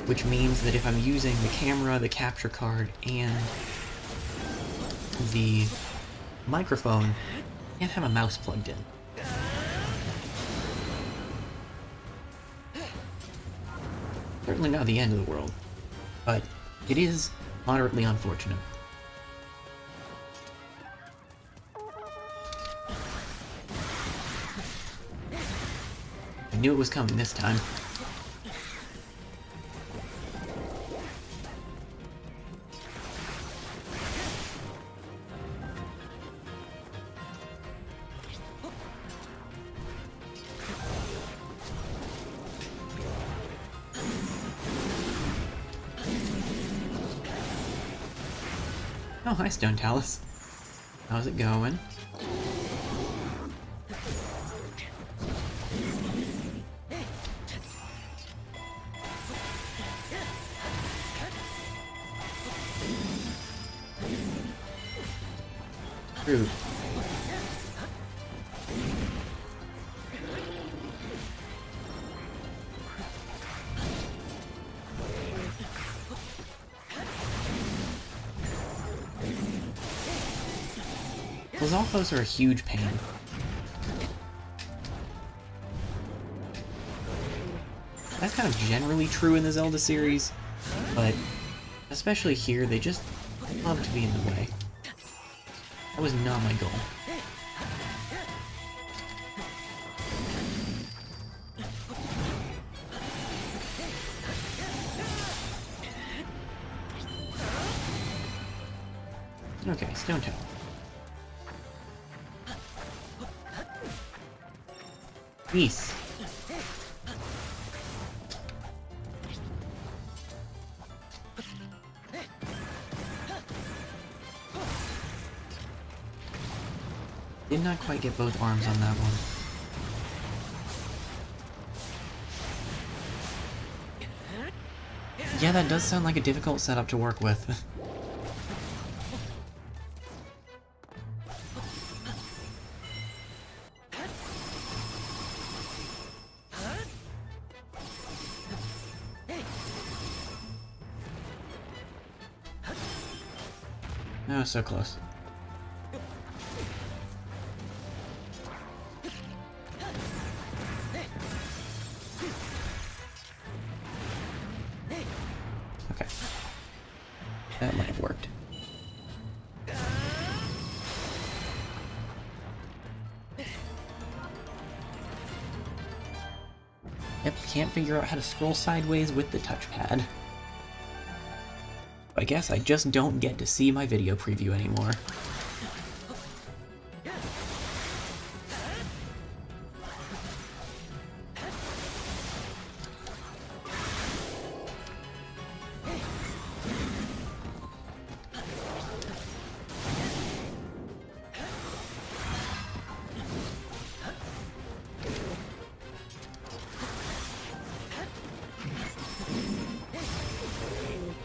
which means that if I'm using the camera, the capture card, and the microphone, I can't have a mouse plugged in. Certainly not the end of the world, but it is moderately unfortunate. I knew it was coming this time. Oh, hi, Stone Talus. How's it going? Rude. Those alphos are a huge pain. That's kind of generally true in the Zelda series, but especially here, they just love to be in the way. That was not my goal. Okay, stone tower. Peace. Did not quite get both arms on that one. Yeah, that does sound like a difficult setup to work with. Oh, so close. Okay. That might have worked. Yep, can't figure out how to scroll sideways with the touchpad. I guess I just don't get to see my video preview anymore.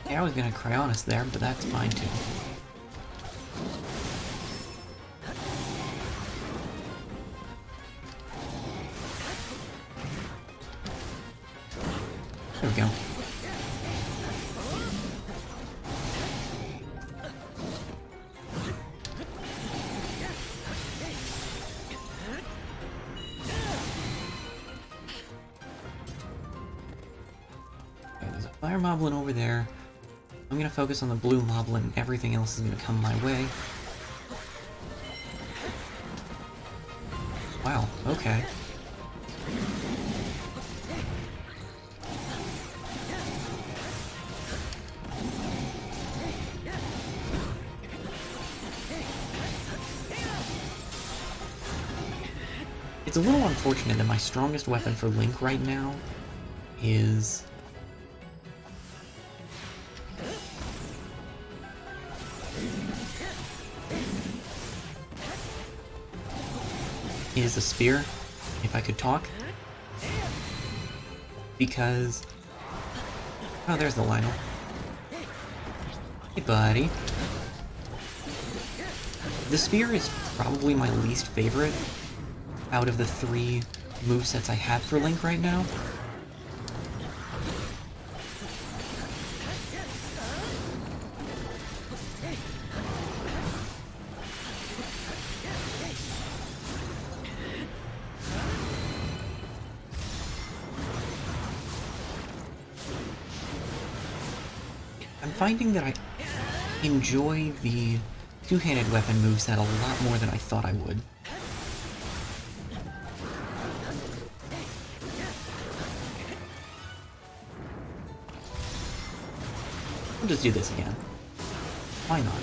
Yeah, I was gonna Cryonis there, but that's fine too. There we go. Okay, there's a fire moblin over there. I'm gonna focus on the blue moblin, everything else is gonna come my way. Wow, okay. It's a little unfortunate that my strongest weapon for Link right now is a spear, if I could talk. Because... oh, there's the Lionel. Hey, buddy. The spear is probably my least favorite out of the 3 movesets I have for Link right now. I'm finding that I enjoy the two-handed weapon moveset a lot more than I thought I would. We'll just do this again. Why not?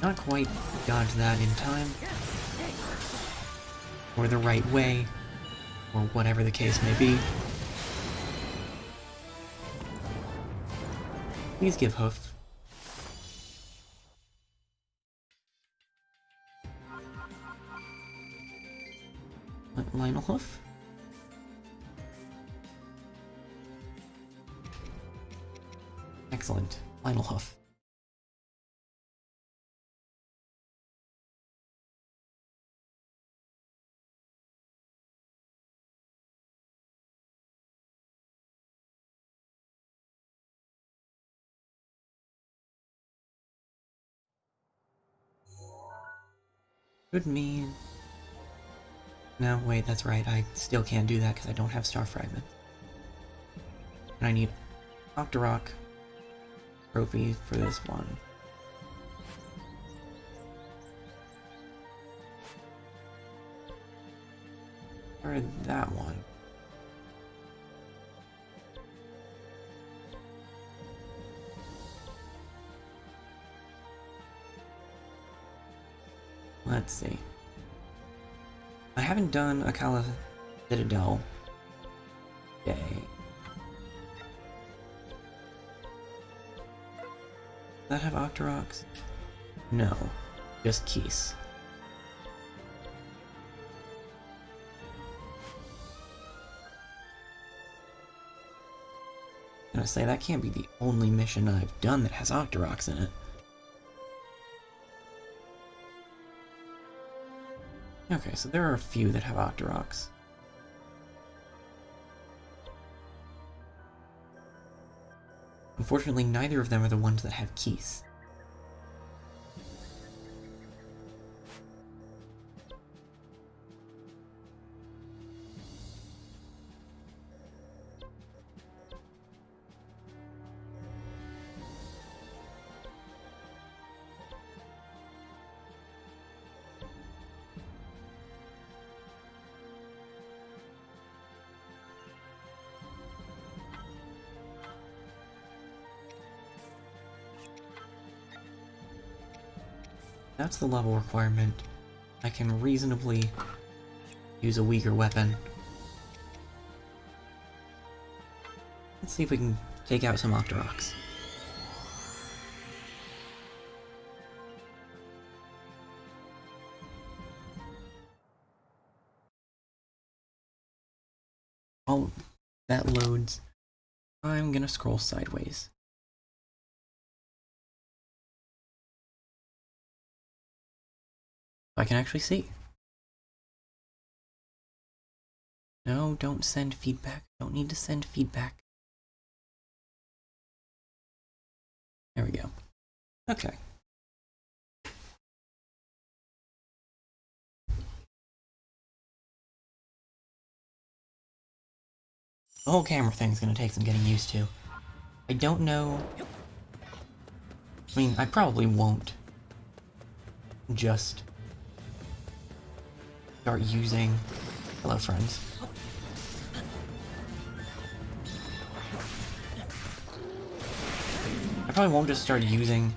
Not quite dodged that in time. Or the right way. Or whatever the case may be. Please give hoof. Lionel hoof? Excellent. Lionel hoof. Could mean... No, wait, that's right. I still can't do that because I don't have Star Fragment. And I need Octorok trophy for this one. Or that one. Let's see. I haven't done a Citadel day. Does that have Octoroks? No, just Keys. I'm gonna say that can't be the only mission I've done that has Octoroks in it. Okay, so there are a few that have Octoroks. Unfortunately, neither of them are the ones that have Keys. That's the level requirement. I can reasonably use a weaker weapon. Let's see if we can take out some Octoroks. While that loads, I'm gonna scroll sideways. I can actually see. No, don't send feedback. Don't need to send feedback. There we go. Okay. The whole camera thing's gonna take some getting used to. I don't know... I mean, I probably won't just start using... Hello, friends. I probably won't just start using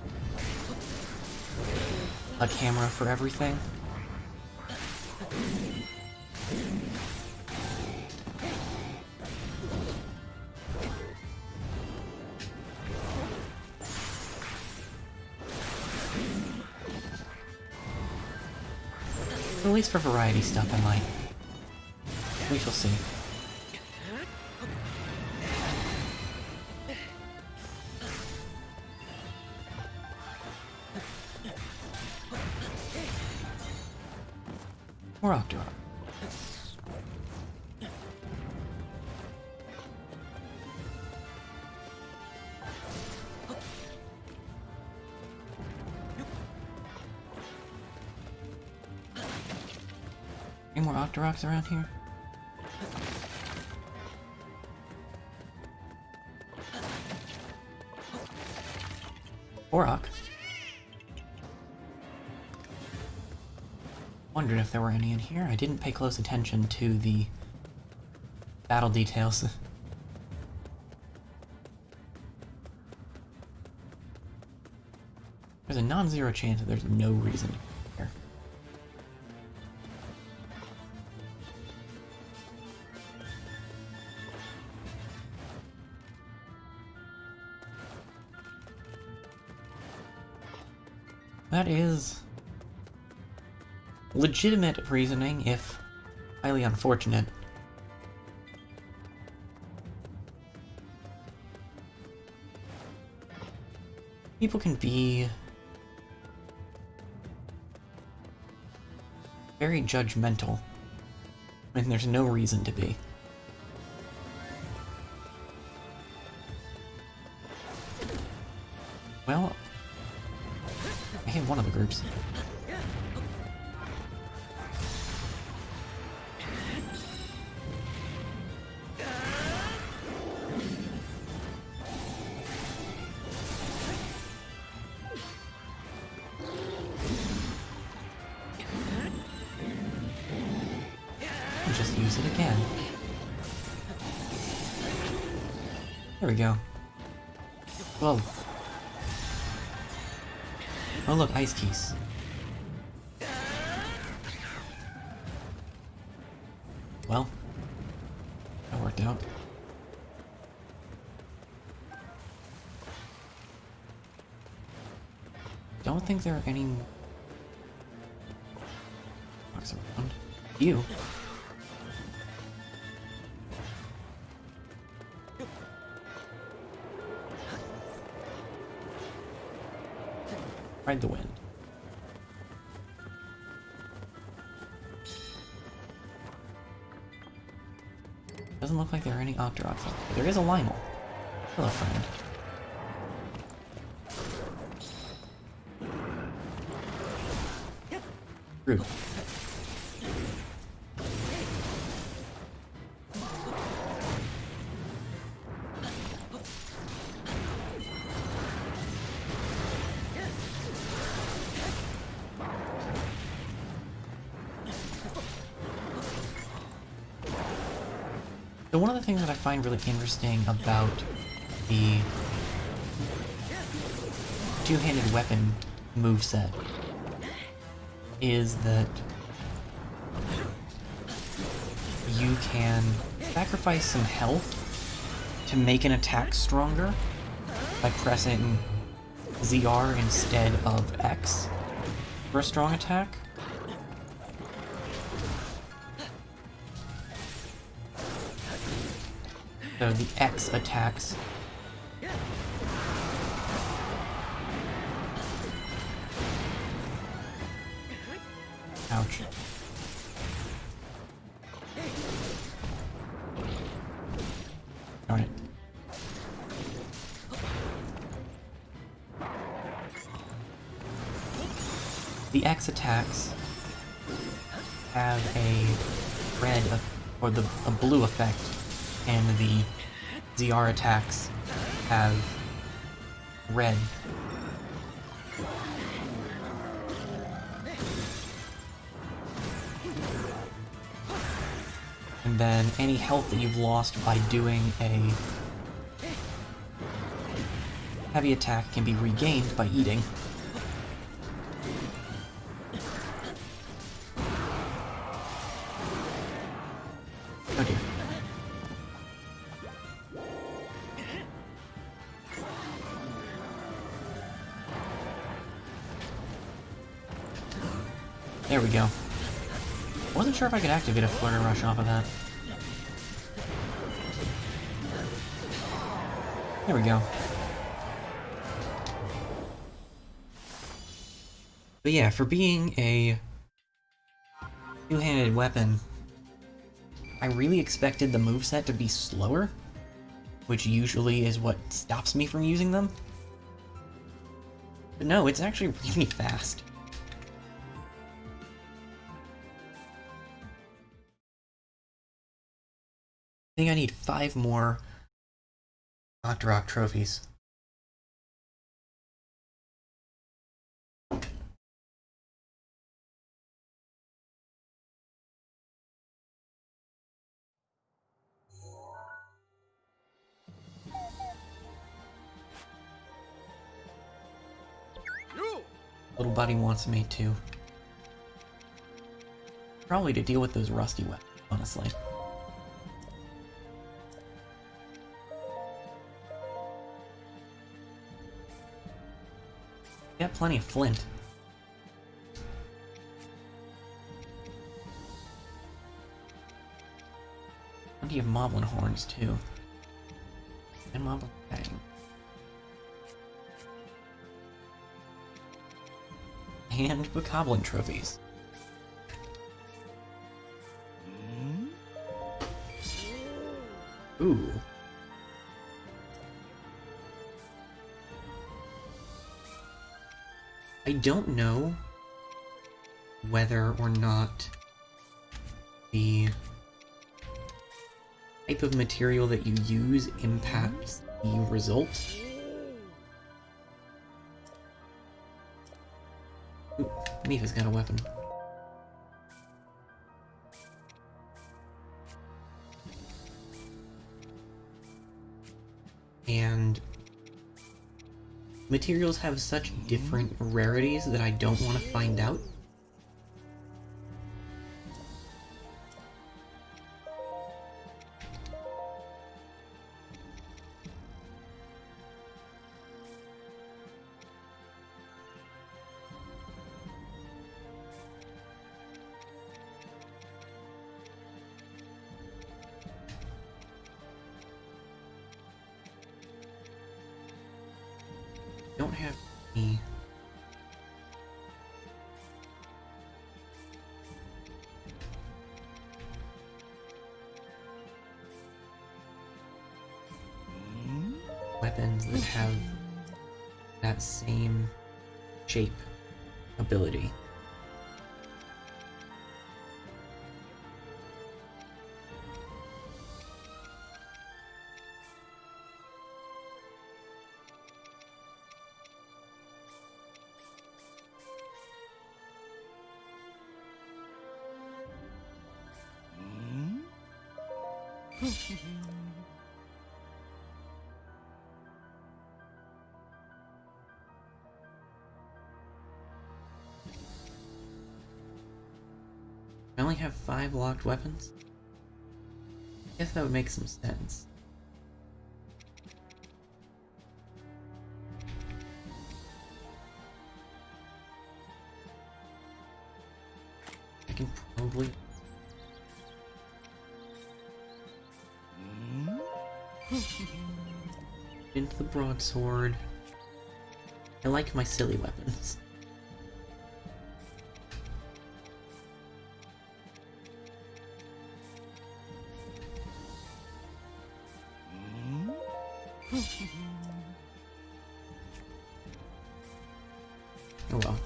a camera for everything. At least for variety stuff, I might. We shall see. More Octorok. Any more Octoroks around here? Orok. Wondered if there were any in here. I didn't pay close attention to the battle details. There's a non-zero chance that there's no reason here. That is legitimate reasoning, if highly unfortunate. People can be very judgmental when there's no reason to be. Well, I hit one of the groups. and just use it again. There we go. Whoa. Oh look, ice keys. Well, that worked out. Don't think there are any boxes around. You. Ride the wind. Doesn't look like there are any Octoroks out there. There is a Lionel. Hello, friend. Rude. So one of the things that I find really interesting about the two-handed weapon moveset is that you can sacrifice some health to make an attack stronger by pressing ZR instead of X for a strong attack. So the X attacks ouch. Darn it. The X attacks have a red or a blue effect, and the ZR attacks have red. And then any health that you've lost by doing a heavy attack can be regained by eating. Oh dear. There we go. I wasn't sure if I could activate a Flurry Rush off of that. There we go. But yeah, for being a two-handed weapon, I really expected the moveset to be slower, which usually is what stops me from using them. But no, it's actually really fast. I think I need 5 more Octorok trophies. Little buddy wants me to. Probably to deal with those rusty weapons, honestly. Got plenty of flint. Plenty of moblin horns too. And moblin fang. And bokoblin trophies. Ooh. I don't know whether or not the type of material that you use impacts the result. Ooh, Mifa's got a weapon. and materials have such different rarities that I don't want to find out. Don't have any weapons that have that same shape ability. I only have 5 locked weapons. Guess that would make some sense. I can probably into the broadsword. I like my silly weapons. Oh well.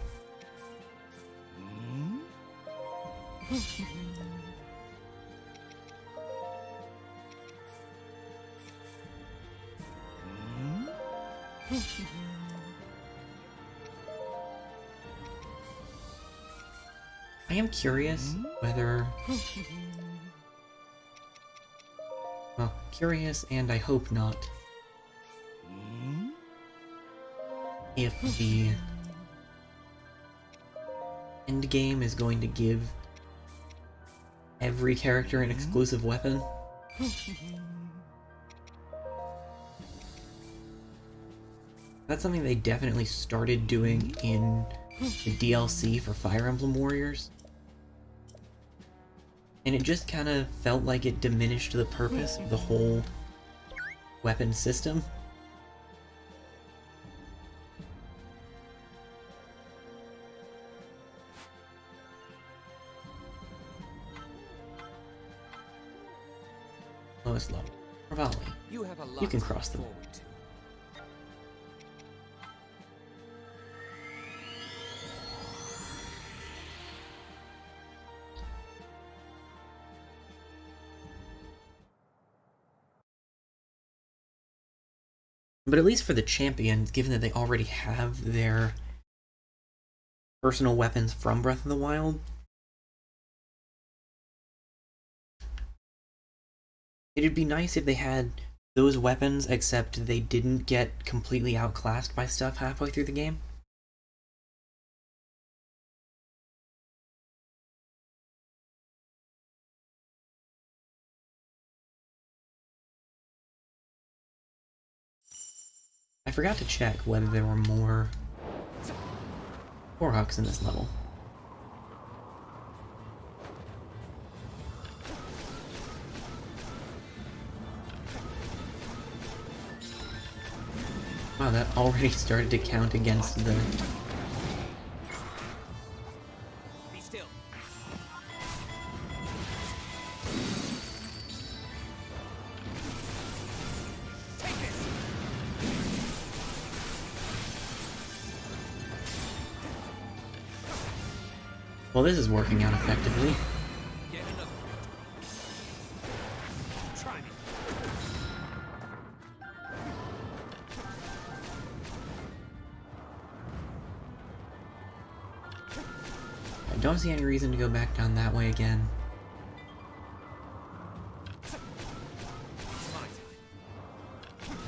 I am curious whether... Well, curious and I hope not. If the end game is going to give every character an exclusive weapon. That's something they definitely started doing in the DLC for Fire Emblem Warriors. And it just kind of felt like it diminished the purpose of the whole weapon system. Lowest level. Rivali. You can cross them. But at least for the champions, given that they already have their personal weapons from Breath of the Wild, it'd be nice if they had those weapons, except they didn't get completely outclassed by stuff halfway through the game. I forgot to check whether there were more Korhoks in this level. Wow, that already started to count against the... Be still. Take it. Well, this is working out effectively. Get another one. Try me. I don't see any reason to go back down that way again. It's my time.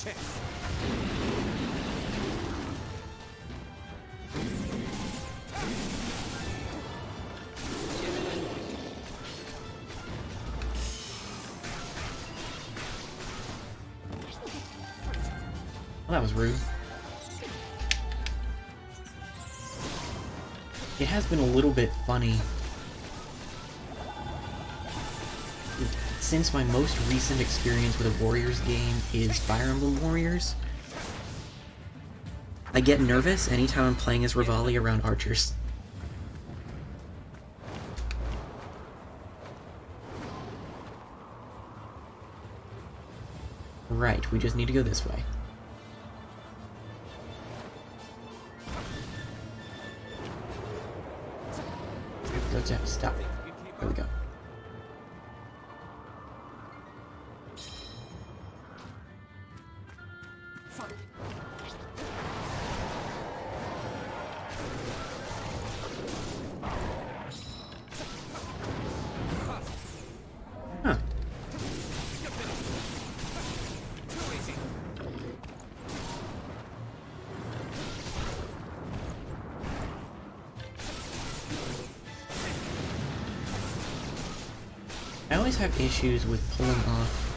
chance. Well, that was rude. It has been a little bit funny since my most recent experience with a Warriors game is Fire Emblem Warriors. I get nervous anytime I'm playing as Rivali around archers. Right, we just need to go this way. Go down, stop. There we go. Huh. I always have issues with pulling off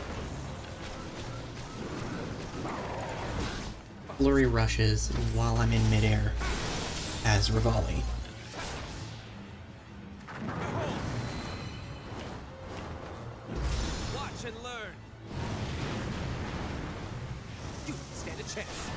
flurry rushes while I'm in midair as Rivali. Watch and learn. You stand a chance.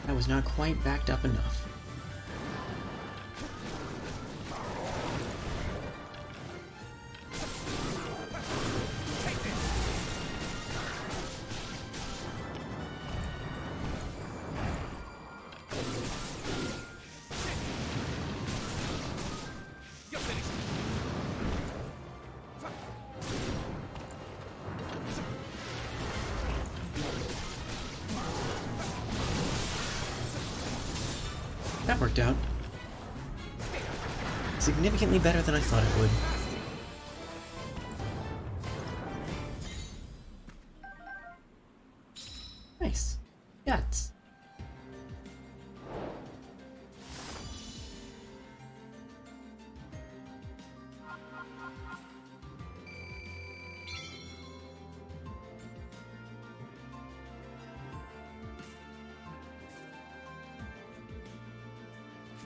I was not quite backed up enough. You're finished. That worked out. Significantly better than I thought it would. Nice. Guts.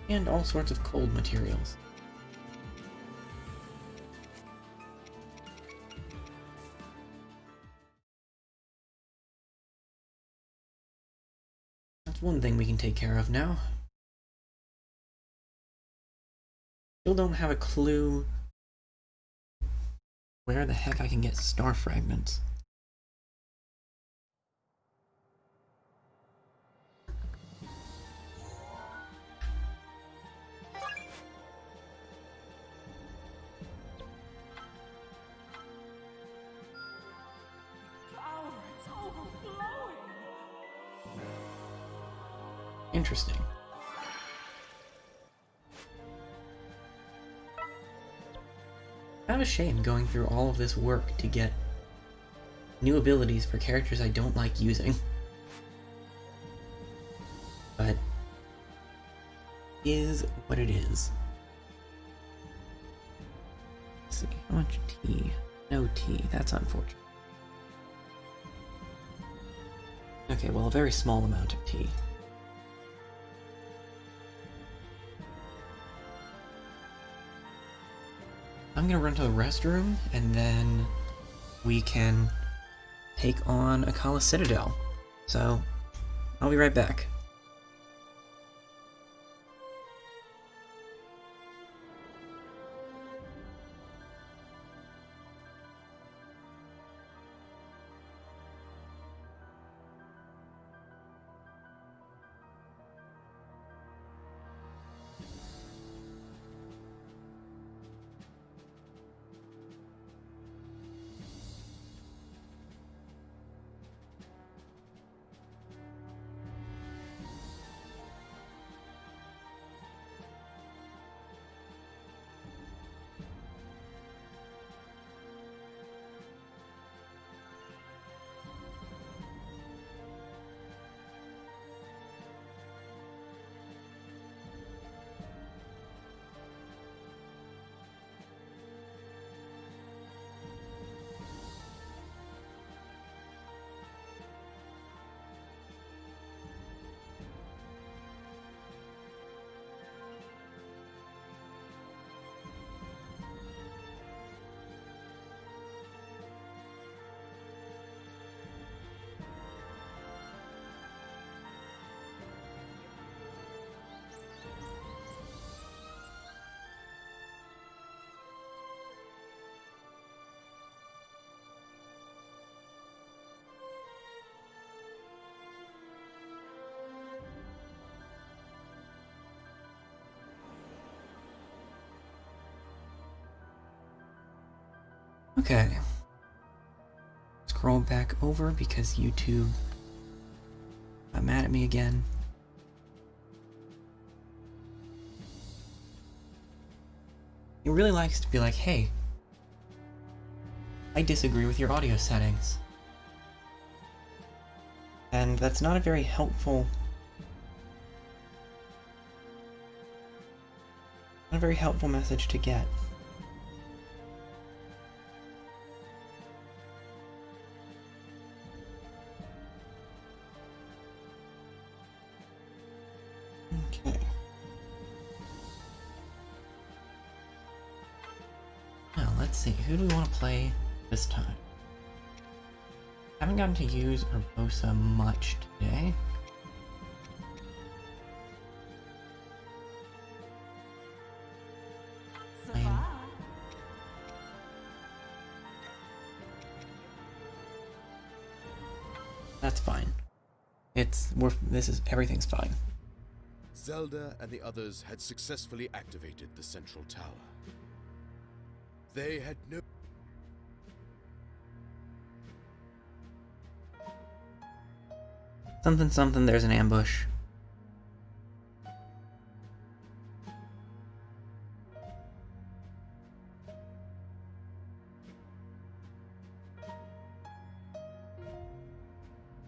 And all sorts of cold materials. That's one thing we can take care of now. Still don't have a clue where the heck I can get star fragments. Interesting. Kind of a shame going through all of this work to get new abilities for characters I don't like using. But is what it is. Let's see, how much tea? No tea, that's unfortunate. Okay, well, a very small amount of tea. I'm gonna run to the restroom, and then we can take on Akala Citadel. So, I'll be right back. Okay. Scroll back over because YouTube got mad at me again. He really likes to be like, hey, I disagree with your audio settings. And that's not a very helpful... not a very helpful message to get. Okay. Now, let's see. Who do we want to play this time? Haven't gotten to use Urbosa much today. Fine. That's fine. Everything's fine. Zelda and the others had successfully activated the central tower. They had no... Something, something, there's an ambush.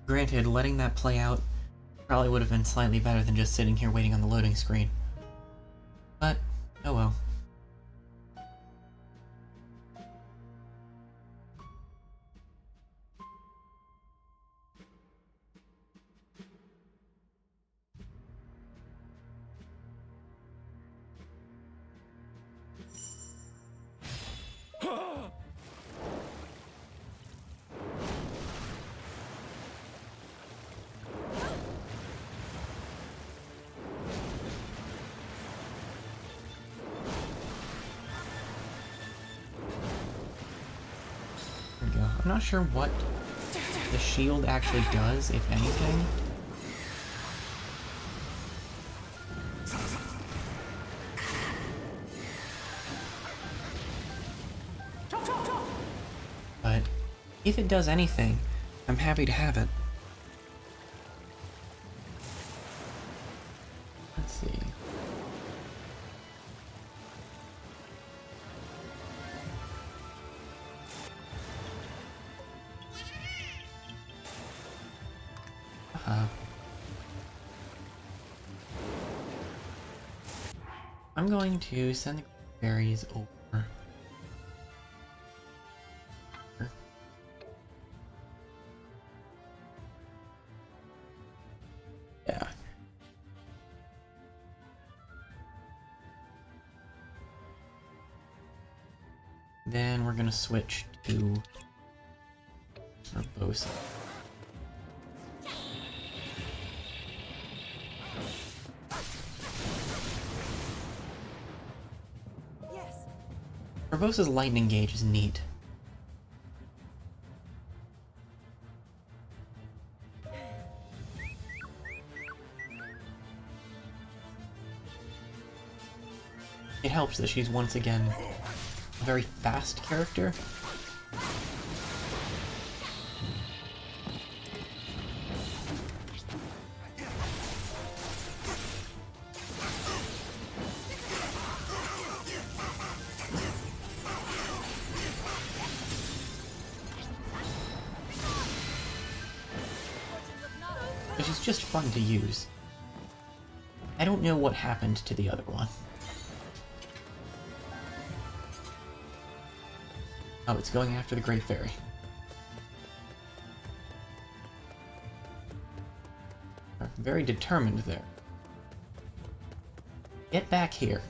Granted, letting that play out probably would have been slightly better than just sitting here waiting on the loading screen. But, oh well. There we go. I'm not sure what the shield actually does, if anything. But if it does anything, I'm happy to have it. Let's see. I'm going to send the berries over. Yeah. Then we're gonna switch to Urbosa. Yes. Urbosa's lightning gauge is neat. It helps that she's once again a very fast character. But she's just fun to use. I don't know what happened to the other one. Oh, it's going after the Great Fairy. They're very determined there. Get back here.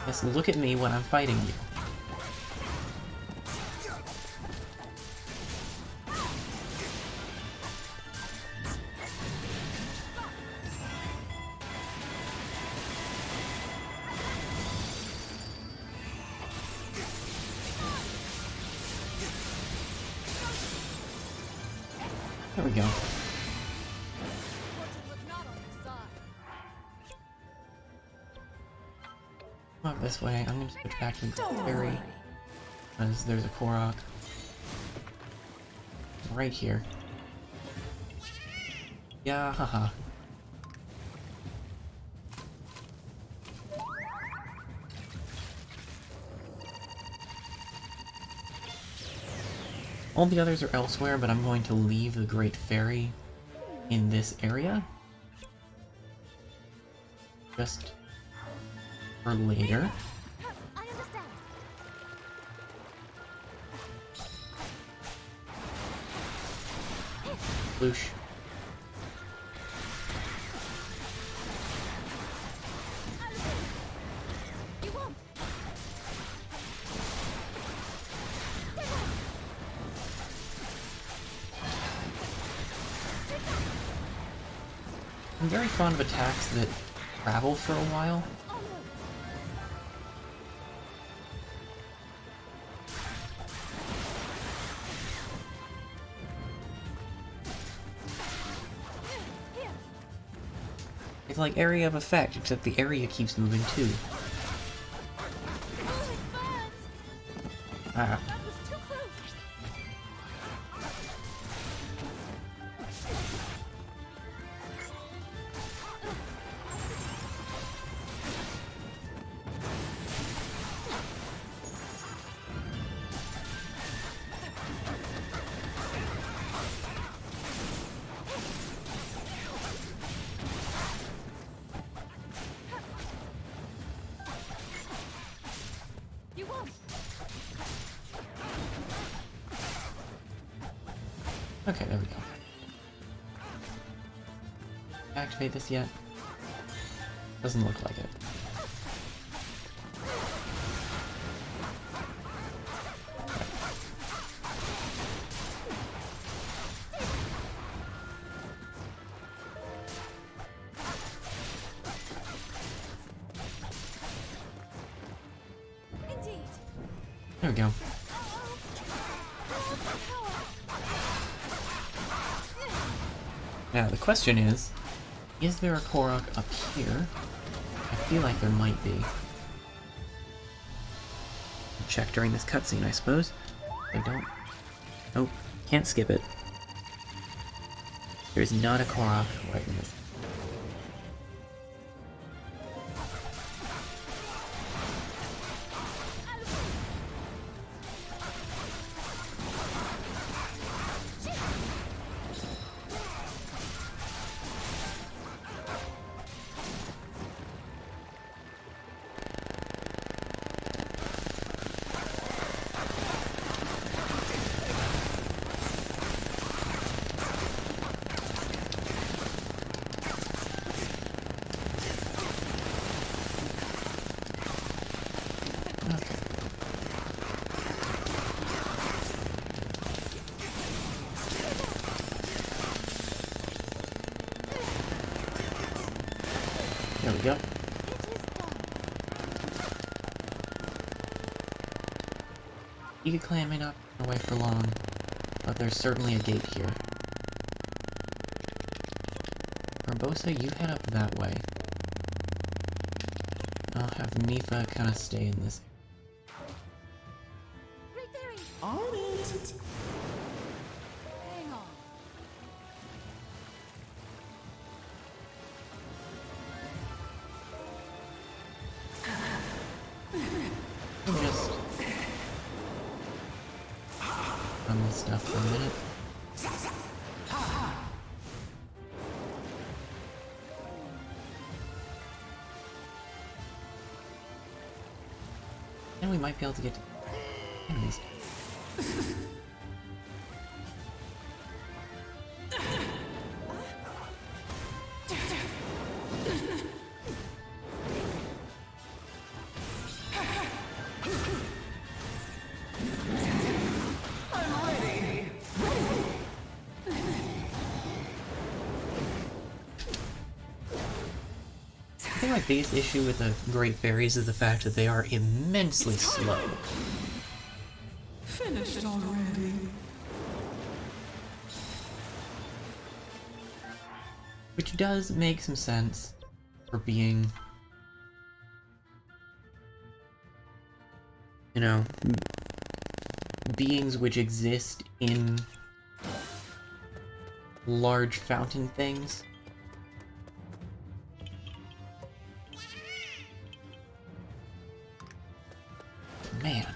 Just look at me when I'm fighting you. There we go. Fortune was not on his side. Come up this way. I'm gonna switch back to the Don't ferry. worry. Because there's a Korok. Right here. Yeah, haha. All the others are elsewhere, but I'm going to leave the Great Ferry in this area. Just for later. I understand. Loosh. You won't. I'm very fond of attacks that travel for a while. Onward. Here. It's like area of effect, except the area keeps moving too. Oh, it burns. Ah. That was too close. You won't. Okay, there we go. Activate this yet? Doesn't look like it. Indeed. There we go. Now, the question is there a Korok up here? I feel like there might be. Check during this cutscene, I suppose. I don't... Nope, can't skip it. There's not a Korok right in this. Okay. There we go. Ega Clan may not be away for long, but there's certainly a gate here. Barbosa, you head up that way. I'll have Nifa kind of stay in this. Great Fairy. On it! Hang on. Just run this stuff for a minute. And we might be able to get to enemies. I think my biggest issue with the Great Fairies is the fact that they are immensely slow. Finished already. Which does make some sense for being, you know, beings which exist in large fountain things. Man.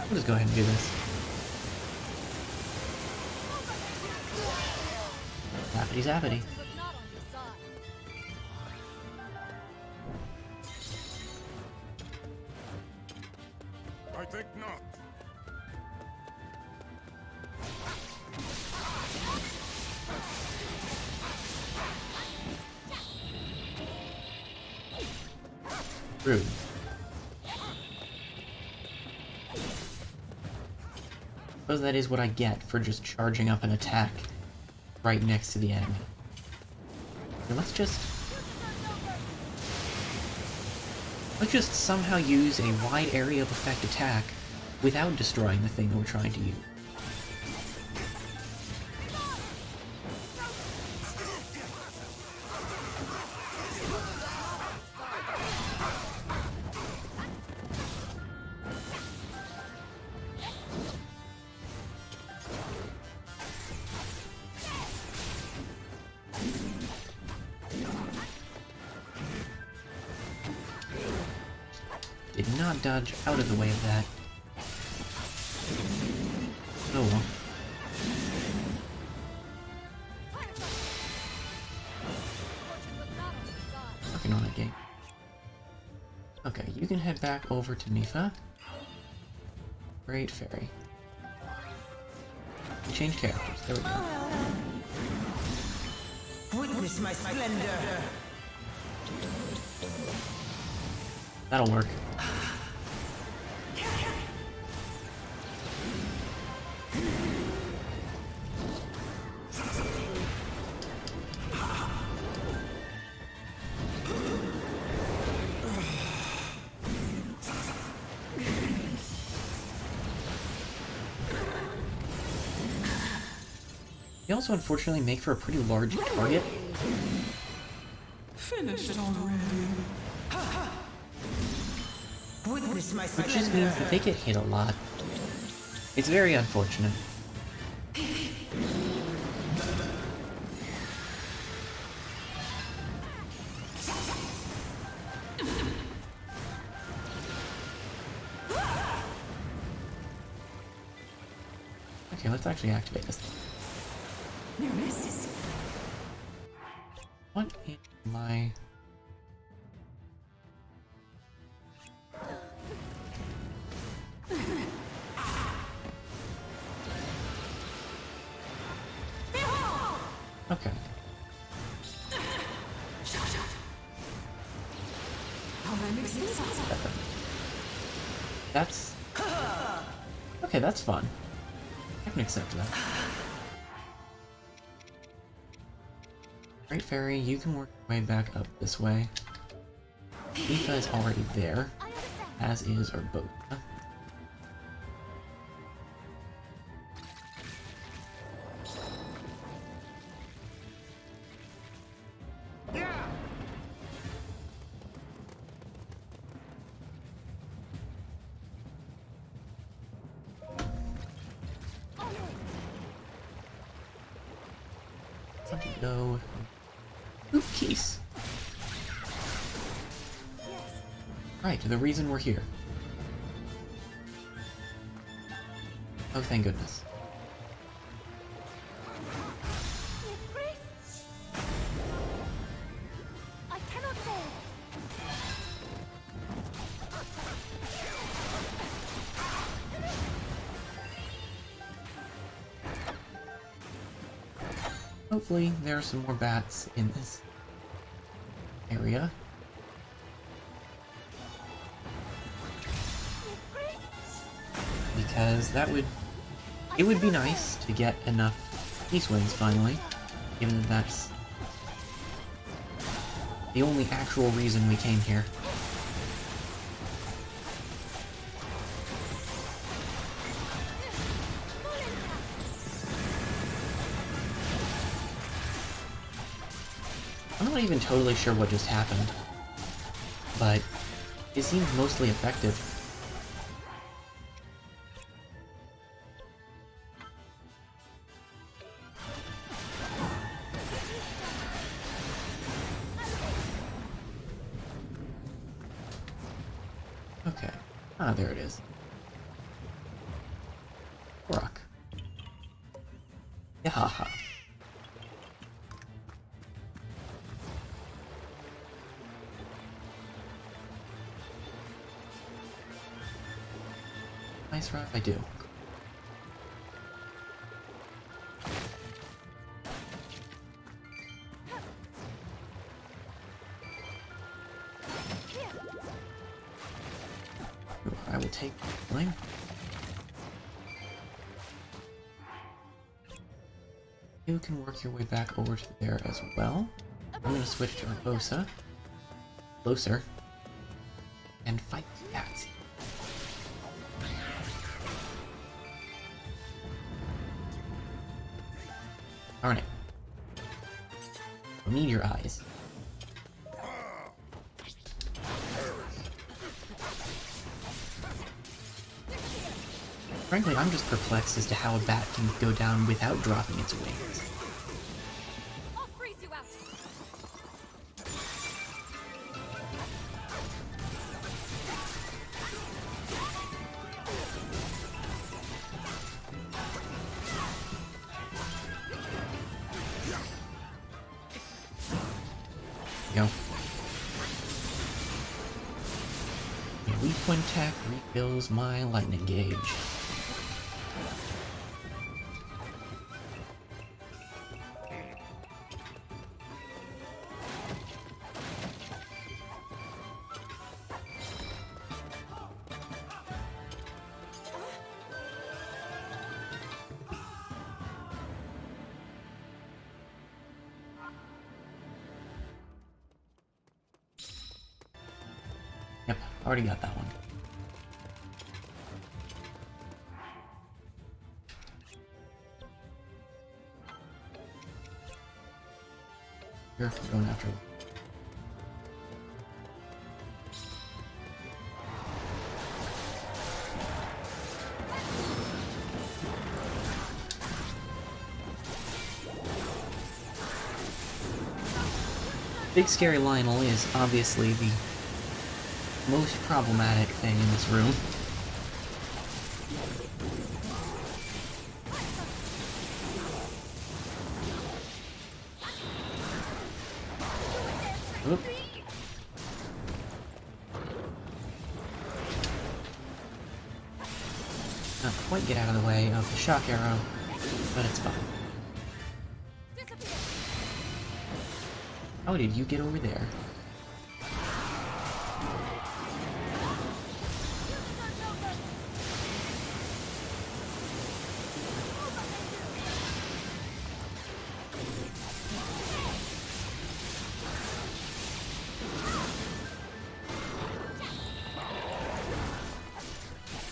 I'll just go ahead and do this. Zappity zappity. I think not. Rude. Suppose that is what I get for just charging up an attack right next to the enemy. So let's just somehow use a wide area of effect attack without destroying the thing that we're trying to use. Did not dodge out of the way of that. Oh well. Working on it, game. Okay, you can head back over to Nifa. Great Fairy. Change characters. There we go. Witness my splendor. That'll work. They also unfortunately make for a pretty large target. Finished already. Witness my Which just splendor. means that they get hit a lot. It's very unfortunate. Okay, let's actually activate this thing. What in my... Okay. That's... Okay, that's fun. I can accept that. Great Fairy, you can work your way back up this way. Aoife is already there, as is Urbosa. Go. Ooh, keys. Right, the reason we're here. Oh, thank goodness. I cannot fail. Hopefully, there are some more bats in this area. Because that would... It would be nice to get enough Peace wins, finally. Given that that's the only actual reason we came here. I'm not even totally sure what just happened, but it seemed mostly effective. Okay. Ah, there it is. Rock. Yahaha. Nice rock, I do. I will take Bling. You can work your way back over to there as well. I'm gonna switch to Urbosa. Closer. And fight the cats. Darn it. I need your eyes. Frankly, I'm just perplexed as to how a bat can go down without dropping its wings. I'll freeze you out. Go. A weak point attack refills my lightning gauge. Yep, already got that one. Here, we're going after it. Big Scary Lionel is obviously the most problematic thing in this room. Oop. Not quite get out of the way of the shock arrow, but it's fine. How did you get over there?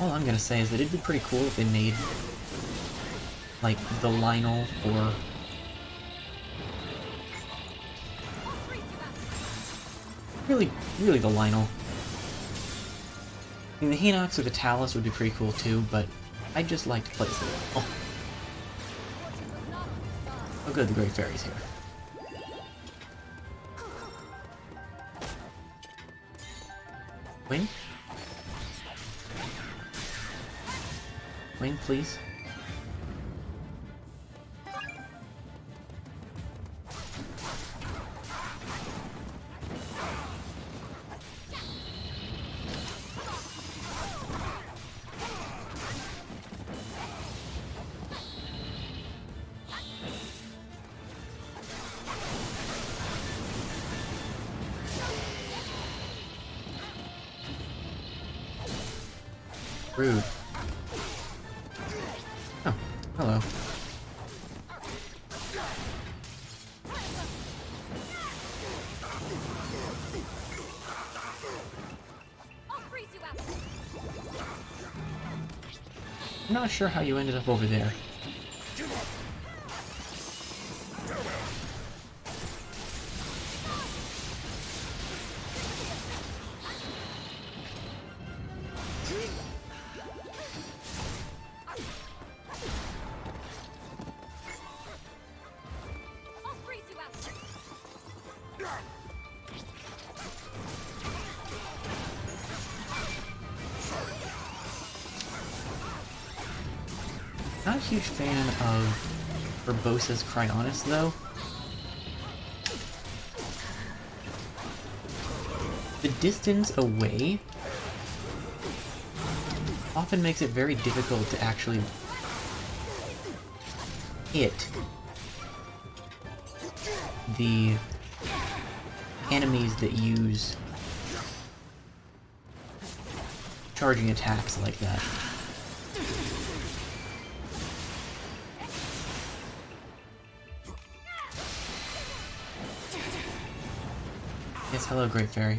All I'm gonna say is that it'd be pretty cool if they made, like, the Lionel or really the Lionel. I mean, the Hinox or the Talus would be pretty cool too, but I'd just like to play as the Lionel. Oh good, the Great Fairy's here. Wing? Wing, please. Rude. Oh, hello. I'm not sure how you ended up over there. I'll freeze you out. Not a huge fan of Urbosa's Cryonis, though. The distance away often makes it very difficult to actually hit the enemies that use charging attacks like that. Yes, hello, Great Fairy.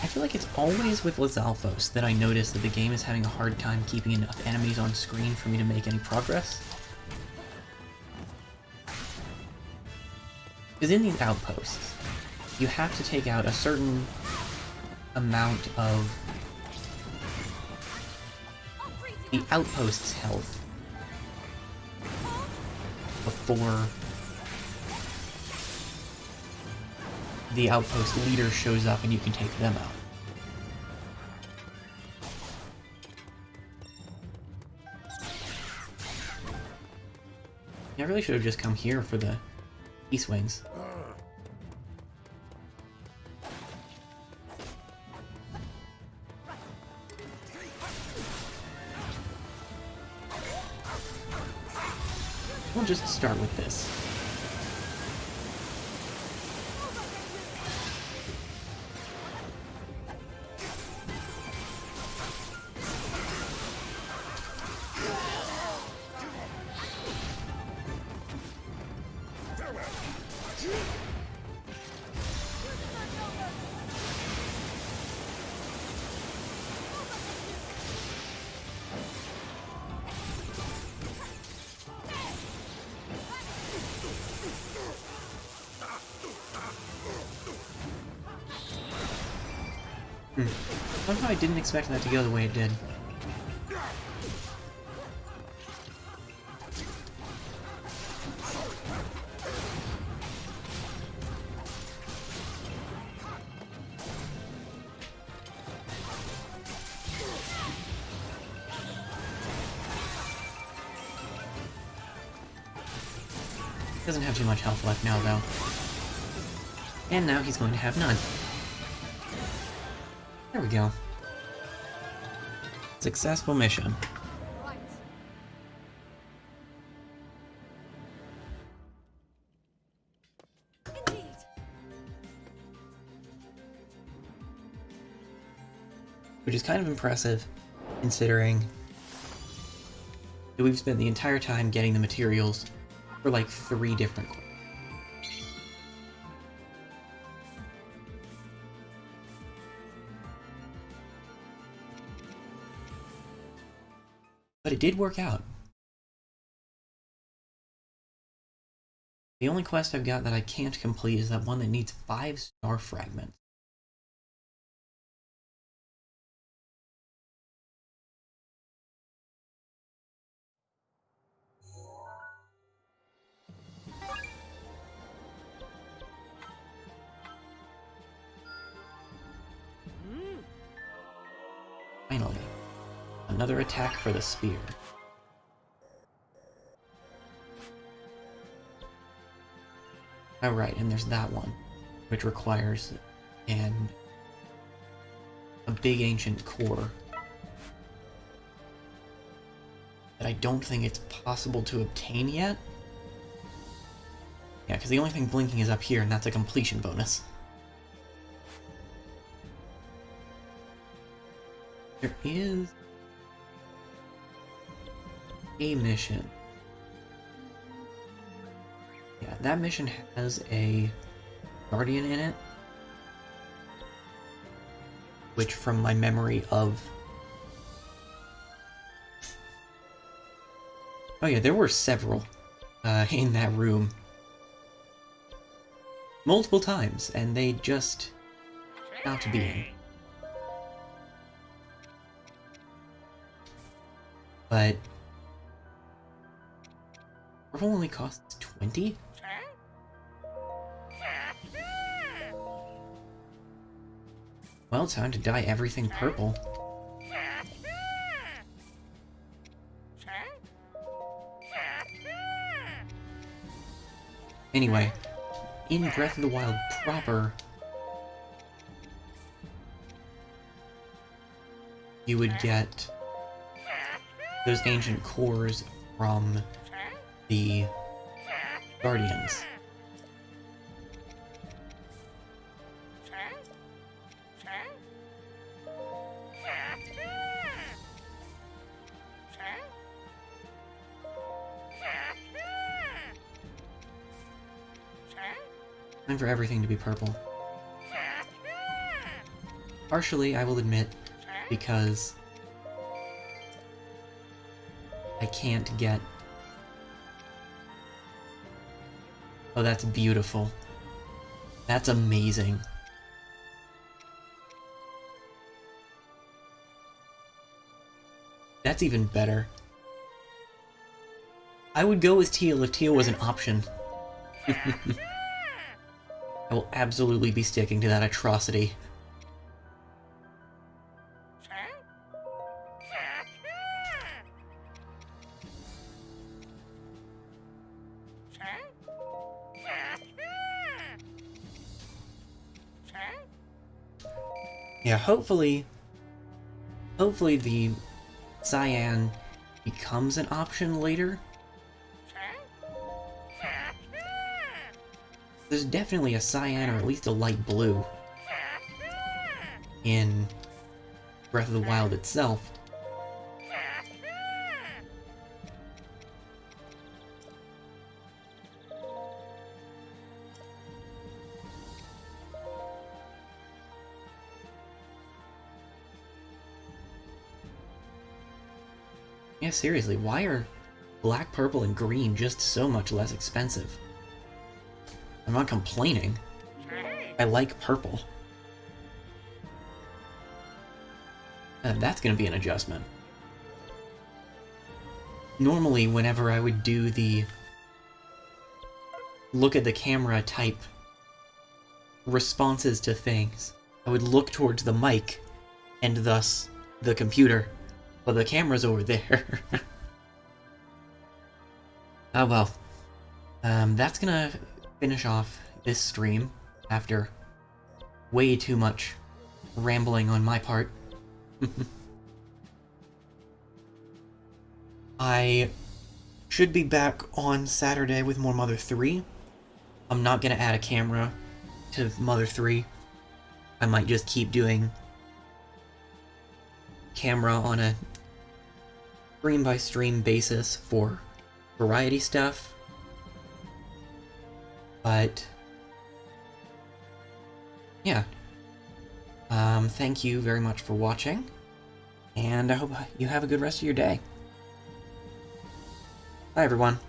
I feel like it's always with Lizalfos that I notice that the game is having a hard time keeping enough enemies on screen for me to make any progress. Because in these outposts, you have to take out a certain amount of the outpost's health before the outpost leader shows up and you can take them out. I really should have just come here for the East Wings. We'll just start with this. Somehow I didn't expect that to go the way it did. Doesn't have too much health left now, though. And now he's going to have none. There we go. Successful mission. Right. Indeed. Which is kind of impressive, considering that we've spent the entire time getting the materials for like 3 different quests. But it did work out. The only quest I've got that I can't complete is that one that needs 5 star fragments. Finally, another attack for the spear. Oh right, and there's that one, which requires a big ancient core. that I don't think it's possible to obtain yet. Yeah, because the only thing blinking is up here, and that's a completion bonus. There is a mission. Yeah, that mission has a guardian in it, which from my memory of... Oh yeah, there were several in that room. Multiple times, and they just stopped being. But purple only costs 20? Well, time to dye everything purple. Anyway, in Breath of the Wild proper, you would get those ancient cores from the Guardians. Time for everything to be purple. Partially, I will admit, because I can't get... Oh, that's beautiful. That's amazing. That's even better. I would go with teal if teal was an option. I will absolutely be sticking to that atrocity. Yeah, hopefully the cyan becomes an option later. There's definitely a cyan or at least a light blue in Breath of the Wild itself. Yeah, seriously, why are black, purple, and green just so much less expensive? I'm not complaining. I like purple. That's gonna be an adjustment. Normally, whenever I would do the look at the camera type responses to things, I would look towards the mic, and thus the computer. But the camera's over there. Oh well. That's gonna finish off this stream after way too much rambling on my part. I should be back on Saturday with more Mother 3. I'm not gonna add a camera to Mother 3. I might just keep doing camera on a stream by stream basis for variety stuff. But yeah. Thank you very much for watching, and I hope you have a good rest of your day. Bye everyone.